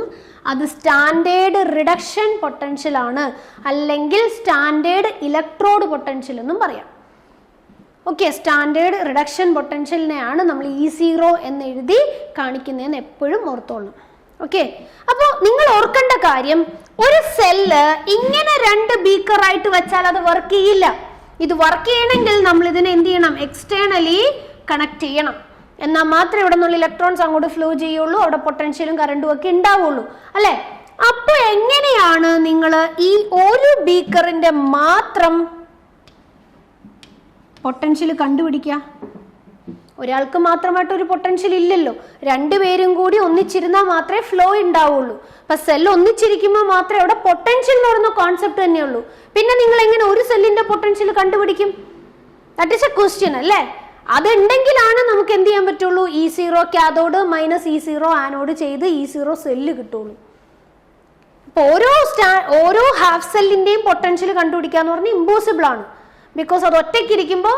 അത് സ്റ്റാൻഡേർഡ് റിഡക്ഷൻ പൊട്ടൻഷ്യൽ ആണ്, അല്ലെങ്കിൽ സ്റ്റാൻഡേർഡ് ഇലക്ട്രോഡ് പൊട്ടൻഷ്യൽ എന്നും പറയാം. ഓക്കെ, സ്റ്റാൻഡേർഡ് റിഡക്ഷൻ പൊട്ടൻഷ്യലിനെയാണ് നമ്മൾ E0 എന്ന് എഴുതി കാണിക്കുന്നതെന്ന് എപ്പോഴും ഓർത്തോളണം. ഓക്കെ, അപ്പോൾ നിങ്ങൾ ഓർക്കേണ്ട കാര്യം, ഒരു സെല്ല് ഇങ്ങനെ 2 ബീക്കർ ആയിട്ട് വെച്ചാൽ അത് വർക്ക് ചെയ്യില്ല. ഇത് വർക്ക് ചെയ്യണമെങ്കിൽ നമ്മൾ ഇതിനെ എന്ത് ചെയ്യണം? എക്സ്റ്റേണലി കണക്ട് ചെയ്യണം. എന്നാൽ മാത്രമേ ഇവിടെ നിന്നുള്ള ഇലക്ട്രോൺസ് അങ്ങോട്ട് ഫ്ലോ ചെയ്യുള്ളൂ, അവിടെ പൊട്ടൻഷ്യലും കറണ്ടും ഒക്കെ ഉണ്ടാവുള്ളൂ അല്ലെ. അപ്പൊ എങ്ങനെയാണ് നിങ്ങൾ ഈ ഒരു ബീക്കറിന്റെ മാത്രം പൊട്ടൻഷ്യൽ കണ്ടുപിടിക്കുക? ഒരാൾക്ക് മാത്രമായിട്ട് ഒരു പൊട്ടൻഷ്യൽ ഇല്ലല്ലോ. 2 പേരും കൂടി ഒന്നിച്ചിരുന്നാൽ മാത്രമേ ഫ്ലോ ഉണ്ടാവുള്ളൂ. അപ്പൊ സെല്ല് ഒന്നിച്ചിരിക്കുമ്പോൾ മാത്രമേ അവിടെ പൊട്ടൻഷ്യൽ എന്ന് പറയുന്ന കോൺസെപ്റ്റ് തന്നെയുള്ളൂ. പിന്നെ നിങ്ങൾ എങ്ങനെ ഒരു സെല്ലിന്റെ പൊട്ടൻഷ്യൽ കണ്ടുപിടിക്കും? ദാറ്റ് ഈസ് എ ക്വസ്റ്റ്യൻ അല്ലേ. അതുണ്ടെങ്കിലാണ് നമുക്ക് എന്ത് ചെയ്യാൻ പറ്റുള്ളൂ? E0 cathode minus E0 anode ചെയ്ത് E0 സെല്ല് കിട്ടുള്ളൂ. അപ്പൊ ഓരോ ഹാഫ് സെല്ലിന്റെയും പൊട്ടൻഷ്യൽ കണ്ടുപിടിക്കാന്ന് പറഞ്ഞാൽ ഇമ്പോസിബിൾ ആണ്. ബിക്കോസ് അത് ഒറ്റയ്ക്ക് ഇരിക്കുമ്പോൾ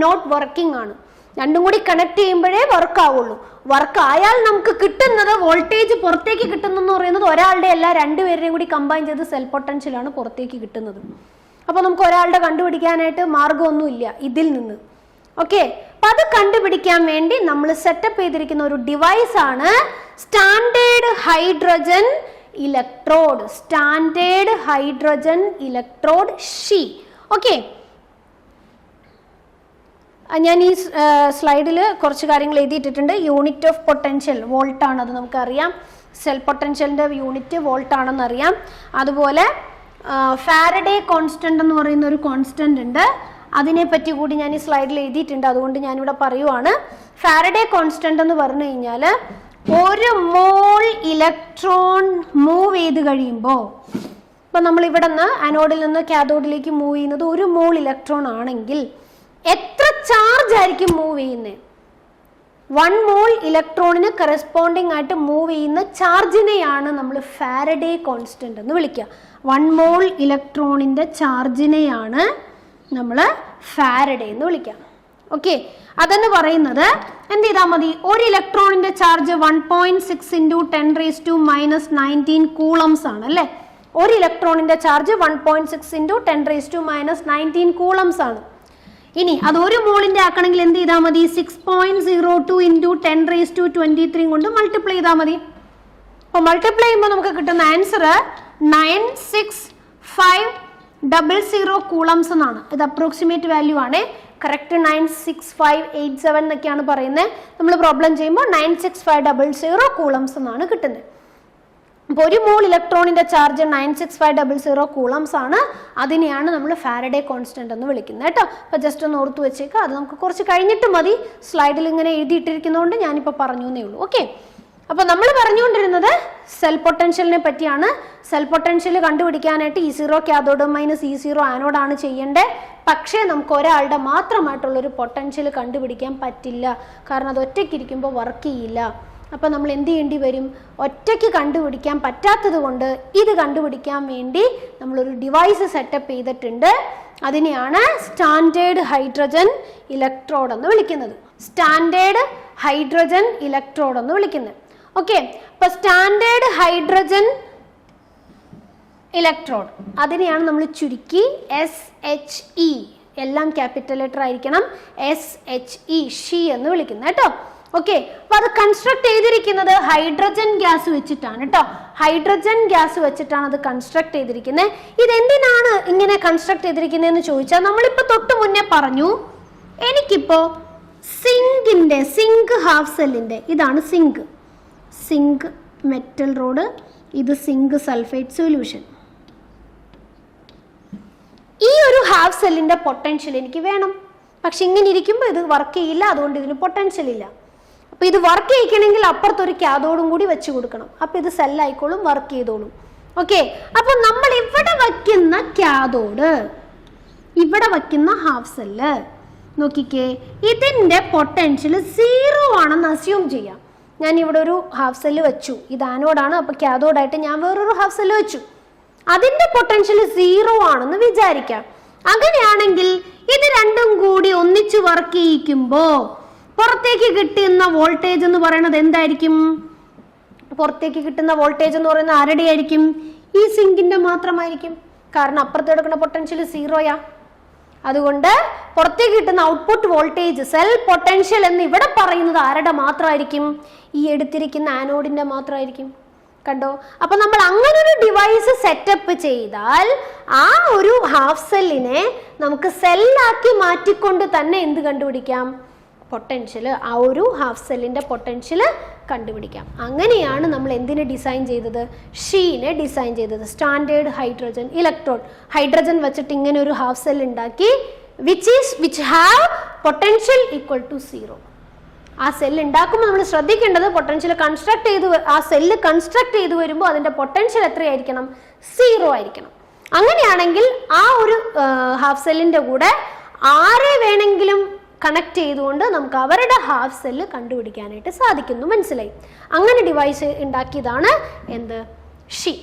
നോട്ട് വർക്കിംഗ് ആണ്. രണ്ടും കൂടി കണക്ട് ചെയ്യുമ്പോഴേ വർക്ക് ആവുള്ളൂ. വർക്ക് ആയാൽ നമുക്ക് കിട്ടുന്നത് വോൾട്ടേജ് പുറത്തേക്ക് കിട്ടുന്നെന്ന് പറയുന്നത് ഒരാളുടെ അല്ല, 2 പേരുടെയും കൂടി കമ്പൈൻ ചെയ്ത് സെൽ പൊട്ടൻഷ്യലാണ് പുറത്തേക്ക് കിട്ടുന്നത്. അപ്പൊ നമുക്ക് ഒരാളുടെ കണ്ടുപിടിക്കാനായിട്ട് മാർഗമൊന്നുമില്ല ഇതിൽ നിന്ന്. ഓക്കെ, അപ്പൊ അത് കണ്ടുപിടിക്കാൻ വേണ്ടി നമ്മൾ സെറ്റപ്പ് ചെയ്തിരിക്കുന്ന ഒരു ഡിവൈസ് ആണ് standard hydrogen electrode. Standard hydrogen electrode she. Okay, ഞാൻ ഈ സ്ലൈഡിൽ കുറച്ച് കാര്യങ്ങൾ എഴുതിയിട്ടിട്ടുണ്ട്. യൂണിറ്റ് ഓഫ് പൊട്ടൻഷ്യൽ വോൾട്ട് ആണ്, അത് നമുക്കറിയാം. സെൽ പൊട്ടൻഷ്യലിന്റെ യൂണിറ്റ് വോൾട്ട് ആണെന്ന് അറിയാം. അതുപോലെ ഫാരഡേ കോൺസ്റ്റന്റ് എന്ന് പറയുന്ന ഒരു കോൺസ്റ്റന്റ് ഉണ്ട്, അതിനെപ്പറ്റി കൂടി ഞാൻ ഈ സ്ലൈഡിൽ എഴുതിയിട്ടുണ്ട്. അതുകൊണ്ട് ഞാനിവിടെ പറയുവാണ്. ഫാരഡേ കോൺസ്റ്റന്റ് എന്ന് പറഞ്ഞു കഴിഞ്ഞാൽ 1 മോൾ ഇലക്ട്രോൺ മൂവ് ചെയ്ത് കഴിയുമ്പോൾ ഇപ്പം നമ്മൾ ഇവിടെ നിന്ന് ആനോഡിൽ നിന്ന് കാഥോഡിലേക്ക് മൂവ് ചെയ്യുന്നത് 1 മോൾ ഇലക്ട്രോൺ ആണെങ്കിൽ എത്ര ചാർജ് ആയിരിക്കും മൂവ് ചെയ്യുന്നത്? 1 മോൾ ഇലക്ട്രോണിന് കറസ്പോണ്ടിങ് ആയിട്ട് മൂവ് ചെയ്യുന്ന ചാർജിനെയാണ് നമ്മൾ ഫാരഡേ കോൺസ്റ്റന്റ് എന്ന് വിളിക്കുക. 1 മോൾ ഇലക്ട്രോണിന്റെ ചാർജിനെയാണ് നമ്മൾ ഫാരഡേ എന്ന് വിളിക്കുക. ഓക്കെ, അതെന്ന് പറയുന്നത് എന്ത് ചെയ്താൽ മതി? ഒരു ഇലക്ട്രോണിന്റെ ചാർജ് 1.6 × 10⁻⁻19 കൂളംസ് ആണ് അല്ലേ? ഒരു ഇലക്ട്രോണിന്റെ ചാർജ് 1.6 × 10⁻⁻19 കൂളംസ് ആണ്. ഇനി അത് 1 മോളിന്റെ ആക്കണമെങ്കിൽ എന്ത് ചെയ്താൽ മതി? 6.02 × 10⁻23 കൊണ്ട് മൾട്ടിപ്ലൈ ചെയ്താൽ മതി. അപ്പോൾ മൾട്ടിപ്ലൈ ചെയ്യുമ്പോൾ നമുക്ക് കിട്ടുന്ന ആൻസർ 96500 കൂളംസ് എന്നാണ്. ഇത് അപ്രോക്സിമേറ്റ് വാല്യൂ ആണ്. കറക്റ്റ് 96587 എന്നൊക്കെയാണ് പറയുന്നത്. നമ്മൾ പ്രോബ്ലം ചെയ്യുമ്പോൾ 96500 കൂളംസ് എന്നാണ് കിട്ടുന്നത്. അപ്പോൾ 1 മോൾ ഇലക്ട്രോണിന്റെ ചാർജ് 96500 കൂളംസ് ആണ്. അതിനെയാണ് നമ്മൾ ഫാരഡേ കോൺസ്റ്റന്റ് എന്ന് വിളിക്കുന്നത് കേട്ടോ. അപ്പോൾ ജസ്റ്റ് ഒന്ന് ഓർത്തു വെച്ചേക്കുക. അത് നമുക്ക് കുറച്ച് കഴിഞ്ഞിട്ട് മതി. സ്ലൈഡിൽ ഇങ്ങനെ എഴുതിയിട്ടിരിക്കുന്നതുകൊണ്ട് ഞാനിപ്പോൾ പറഞ്ഞു എന്നേ ഉള്ളൂ. ഓക്കെ, അപ്പോൾ നമ്മൾ പറഞ്ഞുകൊണ്ടിരുന്നത് സെൽ പൊട്ടൻഷ്യലിനെ പറ്റിയാണ്. സെൽ പൊട്ടൻഷ്യൽ കണ്ടുപിടിക്കാനായിട്ട് E0 കാഥോഡ് -E0 ആനോഡാണ് ചെയ്യേണ്ടത്. പക്ഷേ നമുക്ക് ഒരാളുടെ മാത്രമായിട്ടുള്ളൊരു പൊട്ടൻഷ്യൽ കണ്ടുപിടിക്കാൻ പറ്റില്ല. കാരണം അത് ഒറ്റയ്ക്കിരിക്കുമ്പോൾ വർക്ക് ചെയ്യില്ല. അപ്പം നമ്മൾ എന്ത് ചെയ്യേണ്ടി വരും? ഒറ്റയ്ക്ക് കണ്ടുപിടിക്കാൻ പറ്റാത്തത് കൊണ്ട് ഇത് കണ്ടുപിടിക്കാൻ വേണ്ടി നമ്മളൊരു ഡിവൈസ് സെറ്റപ്പ് ചെയ്തിട്ടുണ്ട്. അതിനെയാണ് സ്റ്റാൻഡേർഡ് ഹൈഡ്രജൻ ഇലക്ട്രോഡ് എന്ന് വിളിക്കുന്നത്. സ്റ്റാൻഡേർഡ് ഹൈഡ്രജൻ ഇലക്ട്രോഡ് എന്ന് വിളിക്കുന്നത്. ഓക്കെ, അപ്പൊ സ്റ്റാൻഡേർഡ് ഹൈഡ്രജൻ ഇലക്ട്രോഡ് അതിനെയാണ് നമ്മൾ ചുരുക്കി SHE, എല്ലാം ക്യാപിറ്റൽ ലെറ്റർ ആയിരിക്കണം, SHE ഷീ എന്ന് വിളിക്കുന്നത് കേട്ടോ. ഓക്കെ, അപ്പൊ അത് കൺസ്ട്രക്ട് ചെയ്തിരിക്കുന്നത് ഹൈഡ്രജൻ ഗ്യാസ് വെച്ചിട്ടാണ് കേട്ടോ. ഹൈഡ്രജൻ ഗ്യാസ് വെച്ചിട്ടാണ് അത് കൺസ്ട്രക്ട് ചെയ്തിരിക്കുന്നത്. ഇതെന്തിനാണ് ഇങ്ങനെ കൺസ്ട്രക്ട് ചെയ്തിരിക്കുന്നതെന്ന് ചോദിച്ചാൽ നമ്മളിപ്പോ തൊട്ട് മുന്നേ പറഞ്ഞു, എനിക്കിപ്പോ സിങ്ക് ഹാഫ് സെല്ലിന്റെ ഇതാണ് സിങ്ക് മെറ്റൽ റോഡ്, ഇത് സിങ്ക് സൾഫേറ്റ് സൊല്യൂഷൻ. ഈ ഒരു ഹാഫ് സെല്ലിന്റെ പൊട്ടൻഷ്യൽ എനിക്ക് വേണം. പക്ഷെ ഇങ്ങനെ ഇരിക്കുമ്പോൾ ഇത് വർക്ക് ചെയ്യില്ല, അതുകൊണ്ട് ഇതിന് പൊട്ടൻഷ്യൽ ഇല്ല. അപ്പൊ ഇത് വർക്ക് ചെയ്യിക്കണമെങ്കിൽ അപ്പുറത്തൊരു കാഥോഡും കൂടി വെച്ച് കൊടുക്കണം. അപ്പൊ ഇത് സെല്ലായിക്കോളും, വർക്ക് ചെയ്തോളും. ഓക്കെ, അപ്പൊ നമ്മൾ ഇവിടെ വയ്ക്കുന്ന കാഥോഡ്, ഇവിടെ വയ്ക്കുന്ന ഹാഫ് സെല്ല് നോക്കിക്കേ, ഇതിന്റെ പൊട്ടൻഷ്യൽ 0 ആണെന്ന് അസ്യൂം ചെയ്യാം. ഞാൻ ഇവിടെ ഒരു ഹാഫ് സെല്ല് വെച്ചു, ഇത് ആനോഡാണ്, അപ്പൊ കാഥോഡായിട്ട് ഞാൻ വേറൊരു ഹാഫ് സെല്ല് വെച്ചു. അതിന്റെ പൊട്ടൻഷ്യൽ 0 ആണെന്ന് വിചാരിക്കാം. അങ്ങനെയാണെങ്കിൽ ഇത് രണ്ടും കൂടി ഒന്നിച്ച് വർക്ക് ചെയ്യിക്കുമ്പോ പുറത്തേക്ക് കിട്ടുന്ന വോൾട്ടേജ് എന്ന് പറയുന്നത് എന്തായിരിക്കും? പുറത്തേക്ക് കിട്ടുന്ന വോൾട്ടേജ് എന്ന് പറയുന്നത് ആരുടെ ആയിരിക്കും? ഈ സിങ്കിന്റെ മാത്രമായിരിക്കും. കാരണം അപ്പുറത്ത് കിടക്കുന്ന പൊട്ടൻഷ്യൽ 0യാ. അതുകൊണ്ട് പുറത്തേക്ക് കിട്ടുന്ന ഔട്ട്പുട്ട് വോൾട്ടേജ് സെൽ പൊട്ടൻഷ്യൽ എന്ന് ഇവിടെ പറയുന്നത് ആരുടെ മാത്രമായിരിക്കും? ഈ എടുത്തിരിക്കുന്ന ആനോഡിന്റെ മാത്രമായിരിക്കും. കണ്ടോ? അപ്പൊ നമ്മൾ അങ്ങനെ ഒരു ഡിവൈസ് സെറ്റപ്പ് ചെയ്താൽ ആ ഒരു ഹാഫ് സെല്ലിനെ നമുക്ക് സെല്ലാക്കി മാറ്റിക്കൊണ്ട് തന്നെ എന്ത് കണ്ടുപിടിക്കാം? പൊട്ടൻഷ്യൽ, ആ ഒരു ഹാഫ് സെല്ലിന്റെ പൊട്ടൻഷ്യൽ കണ്ടുപിടിക്കാം. അങ്ങനെയാണ് നമ്മൾ എന്തിനെ ഡിസൈൻ ചെയ്തത്? ഷീനെ ഡിസൈൻ ചെയ്തത്. സ്റ്റാൻഡേർഡ് ഹൈഡ്രജൻ ഇലക്ട്രോഡ്, ഹൈഡ്രജൻ വെച്ചിട്ട് ഇങ്ങനെ ഒരു ഹാഫ് സെൽ ഉണ്ടാക്കി, which have potential equal to 0. ആ സെല്ല് ഉണ്ടാക്കുമ്പോൾ നമ്മൾ ശ്രദ്ധിക്കേണ്ടത് പൊട്ടൻഷ്യൽ കൺസ്ട്രക്ട് ചെയ്ത്, ആ സെല്ല് കൺസ്ട്രക്ട് ചെയ്ത് വരുമ്പോൾ അതിന്റെ പൊട്ടൻഷ്യൽ എത്രയായിരിക്കണം? 0 ആയിരിക്കണം. അങ്ങനെയാണെങ്കിൽ ആ ഒരു ഹാഫ് സെല്ലിന്റെ കൂടെ ആരെ വേണമെങ്കിലും കണക്ട് ചെയ്തുകൊണ്ട് നമുക്ക് അവരുടെ ഹാഫ് സെല്ല് കണ്ടുപിടിക്കാനായിട്ട് സാധിക്കുന്നു. മനസ്സിലായി? അങ്ങനെ ഡിവൈസ് ഉണ്ടാക്കിയതാണ് എന്ത്? ഷീ.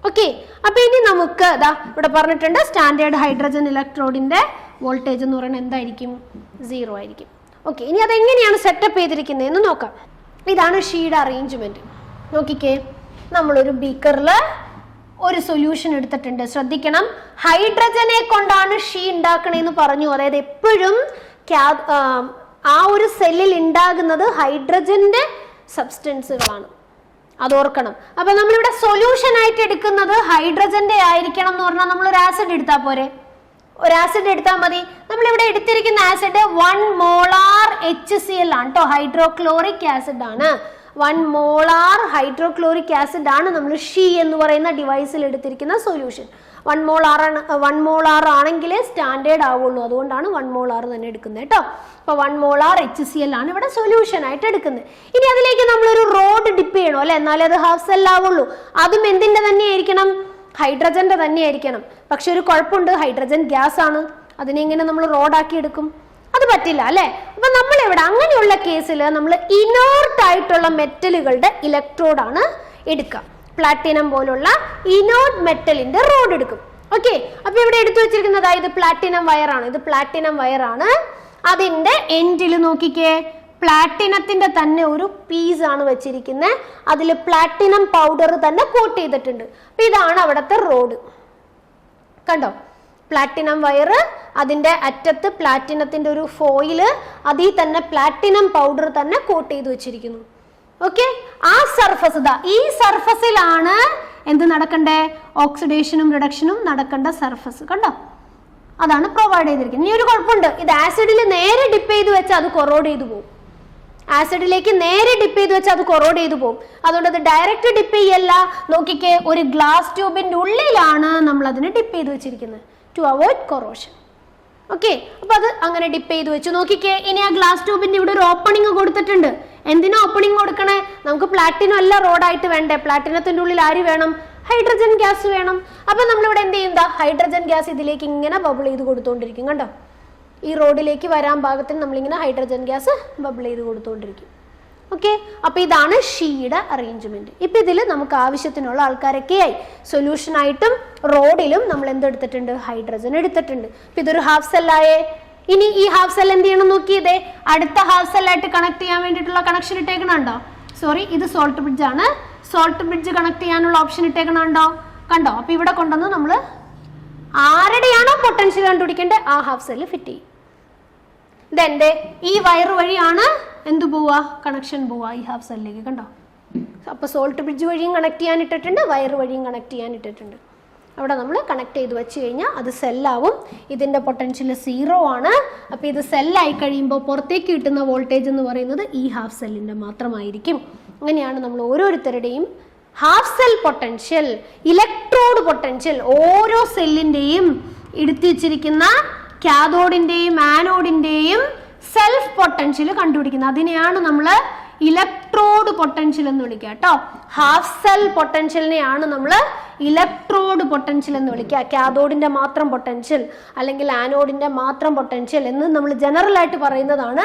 ഓക്കെ, അപ്പൊ ഇനി നമുക്ക് ഇവിടെ പറഞ്ഞിട്ടുണ്ട് സ്റ്റാൻഡേർഡ് ഹൈഡ്രജൻ ഇലക്ട്രോഡിന്റെ വോൾട്ടേജ് എന്ന് പറയുന്നത് എന്തായിരിക്കും? 0 ആയിരിക്കും. ഓക്കെ, ഇനി അതെങ്ങനെയാണ് സെറ്റപ്പ് ചെയ്തിരിക്കുന്നതെന്ന് നോക്കാം. ഇതാണ് ഷീയുടെ അറേഞ്ച്മെന്റ്. നോക്കിക്കേ, നമ്മളൊരു ബീക്കറിൽ ഒരു സൊല്യൂഷൻ എടുത്തിട്ടുണ്ട്. ശ്രദ്ധിക്കണം, ഹൈഡ്രജനെ കൊണ്ടാണ് ഷീ ഉണ്ടാക്കണേന്ന് പറഞ്ഞു. അതായത് എപ്പോഴും ആ ഒരു സെല്ലിൽ ഉണ്ടാകുന്നത് ഹൈഡ്രജന്റെ സബ്സ്റ്റൻസുകളാണ്, അതോർക്കണം. അപ്പൊ നമ്മളിവിടെ സൊല്യൂഷൻ ആയിട്ട് എടുക്കുന്നത് ഹൈഡ്രജന്റെ ആയിരിക്കണം എന്ന് പറഞ്ഞാൽ നമ്മൾ ഒരു ആസിഡ് എടുത്താൽ പോരെ? ഒരു ആസിഡ് എടുത്താൽ മതി. നമ്മളിവിടെ എടുത്തിരിക്കുന്ന ആസിഡ് 1 മോളാർ HCl ആണ് കേട്ടോ, ഹൈഡ്രോക്ലോറിക് ആസിഡ് ആണ്. 1 മോളാർ ഹൈഡ്രോക്ലോറിക് ആസിഡ് ആണ് നമ്മൾ ഷീ എന്ന് പറയുന്ന ഡിവൈസിൽ എടുത്തിരിക്കുന്ന സൊല്യൂഷൻ. 1 മോളാർ ആണെങ്കിലേ സ്റ്റാൻഡേർഡ് ആവുള്ളൂ. അതുകൊണ്ടാണ് 1 മോളാർ തന്നെ എടുക്കുന്നത് കേട്ടോ. അപ്പൊ 1 മോളാർ HCl ആണ് ഇവിടെ സൊല്യൂഷൻ ആയിട്ട് എടുക്കുന്നത്. ഇനി അതിലേക്ക് നമ്മളൊരു റോഡ് ഡിപ്പ് ചെയ്യണോ അല്ലെ? എന്നാലേ അത് ഹാഫ് സെൽ ആവുള്ളൂ. അതും എന്തിന്റെ തന്നെ ആയിരിക്കണം? ഹൈഡ്രജന്റെ തന്നെ ആയിരിക്കണം. പക്ഷെ ഒരു കുഴപ്പമുണ്ട്, ഹൈഡ്രജൻ ഗ്യാസ് ആണ്, അതിനെ എങ്ങനെ നമ്മൾ റോഡാക്കി എടുക്കും? അത് പറ്റില്ല അല്ലെ. അപ്പൊ നമ്മൾ ഇവിടെ അങ്ങനെയുള്ള കേസിൽ നമ്മൾ ഇനേർട്ട് ആയിട്ടുള്ള മെറ്റലുകളുടെ ഇലക്ട്രോഡാണ് എടുക്കുക. പ്ലാറ്റിനം പോലുള്ള ഇനേർട്ട് മെറ്റലിന്റെ റോഡ് എടുക്കും. ഓക്കെ, അപ്പൊ ഇവിടെ എടുത്തു വെച്ചിരിക്കുന്നത് ഇത് പ്ലാറ്റിനം വയറാണ്. ഇത് പ്ലാറ്റിനം വയറാണ്. അതിന്റെ എൻഡിൽ നോക്കിക്കേ, പ്ലാറ്റിനത്തിന്റെ തന്നെ ഒരു പീസ് ആണ് വെച്ചിരിക്കുന്നത്. അതിൽ പ്ലാറ്റിനം പൗഡർ തന്നെ കോട്ട് ചെയ്തിട്ടുണ്ട്. അപ്പൊ ഇതാണ് അവിടുത്തെ റോഡ്. കണ്ടോ, പ്ലാറ്റിനം വയറ്, അതിന്റെ അറ്റത്ത് പ്ലാറ്റിനത്തിന്റെ ഒരു ഫോയില്, അതിൽ തന്നെ പ്ലാറ്റിനം പൗഡർ തന്നെ കോട്ട് ചെയ്ത് വെച്ചിരിക്കുന്നു. ഓക്കെ, ആ സർഫസ് ഈ സർഫസിലാണ് എന്ത് നടക്കണ്ടേ? ഓക്സിഡേഷനും റിഡക്ഷനും നടക്കേണ്ട സർഫസ്. കണ്ടോ, അതാണ് പ്രൊവൈഡ് ചെയ്തിരിക്കുന്നത്. ഇനി ഒരു കുഴപ്പമുണ്ട്, ഇത് ആസിഡിൽ നേരെ ഡിപ്പ് ചെയ്ത് വെച്ചാൽ അത് കൊറോഡ് ചെയ്തു പോകും. ആസിഡിലേക്ക് നേരെ ഡിപ്പ് ചെയ്ത് വെച്ചാൽ അത് കൊറോഡ് ചെയ്തു പോകും. അതുകൊണ്ട് അത് ഡയറക്റ്റ് ഡിപ്പ് ചെയ്യല്ല. നോക്കിക്കേ, ഒരു ഗ്ലാസ് ട്യൂബിന്റെ ഉള്ളിലാണ് നമ്മൾ അതിനെ ഡിപ്പ് ചെയ്ത് വെച്ചിരിക്കുന്നത് ടു അവോയ്ഡ് കൊറോഷൻ. ഓക്കെ, അപ്പൊ അത് അങ്ങനെ ഡിപ്പ് ചെയ്ത് വെച്ചു. നോക്കിക്കേ, ഇനി ആ ഗ്ലാസ് ട്യൂബിന്റെ ഇവിടെ ഒരു ഓപ്പണിംഗ് കൊടുത്തിട്ടുണ്ട്. എന്തിനാ ഓപ്പണിംഗ് കൊടുക്കണേ? നമുക്ക് പ്ലാറ്റിനം അല്ല റോഡായിട്ട് വേണ്ടേ. പ്ലാറ്റിനത്തിന്റെ ഉള്ളിൽ ആര് വേണം? ഹൈഡ്രജൻ ഗ്യാസ് വേണം. അപ്പൊ നമ്മളിവിടെ എന്ത് ചെയ്യുന്ന, ഹൈഡ്രജൻ ഗ്യാസ് ഇതിലേക്ക് ഇങ്ങനെ ബബിൾ ചെയ്ത് കൊടുത്തോണ്ടിരിക്കും. കണ്ടോ, ഈ റോഡിലേക്ക് വരാൻ പാകത്തിന് നമ്മളിങ്ങനെ ഹൈഡ്രജൻ ഗ്യാസ് ബബിൾ ചെയ്ത് കൊടുത്തോണ്ടിരിക്കും. ഓക്കെ, അപ്പൊ ഇതാണ് ഷീയുടെ അറേഞ്ച്മെന്റ്. ഇപ്പൊ ഇതിൽ നമുക്ക് ആവശ്യത്തിനുള്ള ആൾക്കാരൊക്കെയായി. സൊല്യൂഷൻ ആയിട്ടും റോഡിലും നമ്മൾ എന്തെടുത്തിട്ടുണ്ട്? ഹൈഡ്രജൻ എടുത്തിട്ടുണ്ട്. അപ്പൊ ഇതൊരു ഹാഫ് സെല്ലായേ. ഇനി ഈ ഹാഫ് സെൽ എന്ത് ചെയ്യണം നോക്കിയതേ, അടുത്ത ഹാഫ് സെല്ലായിട്ട് കണക്ട് ചെയ്യാൻ വേണ്ടിയിട്ടുള്ള കണക്ഷൻ ഇട്ടേക്കണുണ്ടോ? സോറി, ഇത് സോൾട്ട് ബ്രിഡ്ജ് ആണ്. സോൾട്ട് ബ്രിഡ്ജ് കണക്ട് ചെയ്യാനുള്ള ഓപ്ഷൻ ഇട്ടേക്കണുണ്ടോ? കണ്ടോ, അപ്പൊ ഇവിടെ കൊണ്ടുവന്ന് നമ്മൾ ആരുടെയാണോ പൊട്ടൻഷ്യൽ കണ്ടുപിടിക്കേണ്ടത് ആ ഹാഫ് സെല്ല് ഫിറ്റ് ചെയ്യും. ഇതെന്റെ ഈ വയറ് വഴിയാണ് എന്ത് പോവാ? കണക്ഷൻ പോവാ ഈ ഹാഫ് സെല്ലിലേക്ക്. കണ്ടോ, അപ്പൊ സോൾട്ട് ബ്രിഡ്ജ് വഴിയും കണക്ട് ചെയ്യാൻ ഇട്ടിട്ടുണ്ട്, വയറ് വഴിയും കണക്ട് ചെയ്യാൻ ഇട്ടിട്ടുണ്ട്. അവിടെ നമ്മൾ കണക്ട് ചെയ്ത് വെച്ച് കഴിഞ്ഞാൽ അത് സെല്ലാവും. ഇതിന്റെ പൊട്ടൻഷ്യൽ 0 ആണ്. അപ്പൊ ഇത് സെല്ലായി കഴിയുമ്പോൾ പുറത്തേക്ക് കിട്ടുന്ന വോൾട്ടേജ് എന്ന് പറയുന്നത് ഈ ഹാഫ് സെല്ലിന്റെ മാത്രമായിരിക്കും. അങ്ങനെയാണ് നമ്മൾ ഓരോരുത്തരുടെയും half cell potential, electrode potential ഓരോ സെല്ലിന്റെയും എടുത്തു വെച്ചിരിക്കുന്ന കാഥോഡിന്റെയും ആനോഡിന്റെയും സെൽഫ് പൊട്ടൻഷ്യൽ കണ്ടുപിടിക്കുന്നത്. അതിനെയാണ് നമ്മൾ ഇലക്ട്രോഡ് പൊട്ടൻഷ്യൽ എന്ന് വിളിക്കുക കേട്ടോ. ഹാഫ് സെൽ പൊട്ടൻഷ്യലിനെയാണ് നമ്മൾ ഇലക്ട്രോഡ് പൊട്ടൻഷ്യൽ എന്ന് വിളിക്കുക. കാഥോഡിന്റെ മാത്രം പൊട്ടൻഷ്യൽ അല്ലെങ്കിൽ ആനോഡിന്റെ മാത്രം പൊട്ടൻഷ്യൽ എന്ന് നമ്മൾ ജനറൽ ആയിട്ട് പറയുന്നതാണ്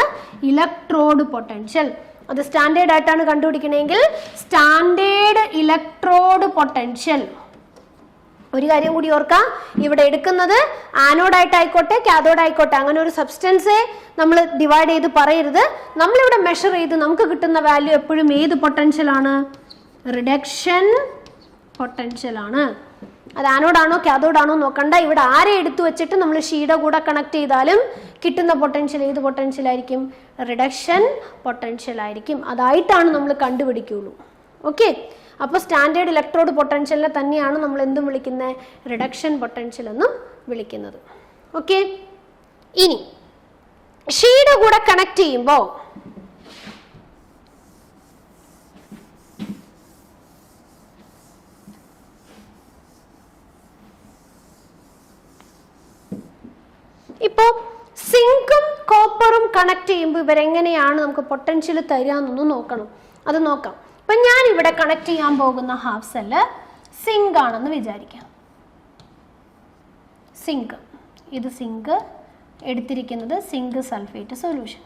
ഇലക്ട്രോഡ് പൊട്ടൻഷ്യൽ. അത് സ്റ്റാൻഡേർഡ് ആയിട്ടാണ് കണ്ടുപിടിക്കണമെങ്കിൽ സ്റ്റാൻഡേർഡ് ഇലക്ട്രോഡ് പൊട്ടൻഷ്യൽ. ഒരു കാര്യം കൂടി ഓർക്കാം, ഇവിടെ എടുക്കുന്നത് ആനോഡായിട്ടായിക്കോട്ടെ കാഥോഡായിക്കോട്ടെ അങ്ങനെ ഒരു സബ്സ്റ്റൻസെ നമ്മൾ ഡിവൈഡ് ചെയ്ത് പറയരുത്. നമ്മളിവിടെ മെഷർ ചെയ്ത് നമുക്ക് കിട്ടുന്ന വാല്യൂ എപ്പോഴും ഏത് പൊട്ടൻഷ്യൽ ആണ്? റിഡക്ഷൻ പൊട്ടൻഷ്യൽ ആണ്. അത് ആനോഡാണോ കാഥോഡാണോ നോക്കണ്ട. ഇവിടെ ആരെ എടുത്തു വെച്ചിട്ട് നമ്മൾ ഷീയുടെ കൂടെ കണക്ട് ചെയ്താലും കിട്ടുന്ന പൊട്ടൻഷ്യൽ ഏത് പൊട്ടൻഷ്യൽ ആയിരിക്കും? റിഡക്ഷൻ പൊട്ടൻഷ്യൽ ആയിരിക്കും. അതായിട്ടാണ് നമ്മൾ കണ്ടുപിടിക്കുള്ളൂ. ഓക്കെ, അപ്പോൾ സ്റ്റാൻഡേർഡ് ഇലക്ട്രോഡ് പൊട്ടൻഷ്യലിനെ തന്നെയാണ് നമ്മൾ എന്തും വിളിക്കുന്നത്? റിഡക്ഷൻ പൊട്ടൻഷ്യൽ എന്നും വിളിക്കുന്നത്. ഓക്കെ, ഇനി ഷീയുടെ കൂടെ കണക്ട് ചെയ്യുമ്പോൾ ഇപ്പോൾ സിങ്കും കോപ്പറും കണക്ട് ചെയ്യുമ്പോൾ ഇവരെങ്ങനെയാണ് നമുക്ക് പൊട്ടൻഷ്യൽ തരാമെന്നൊന്ന് നോക്കണം. അത് നോക്കാം. ഇപ്പൊ ഞാൻ ഇവിടെ കണക്ട് ചെയ്യാൻ പോകുന്ന ഹാഫ് സെല്ല് സിങ്ക് ആണെന്ന് വിചാരിക്കാം. സിങ്ക്, ഇത് സിങ്ക്, എടുത്തിരിക്കുന്നത് സിങ്ക് സൾഫേറ്റ് സൊല്യൂഷൻ.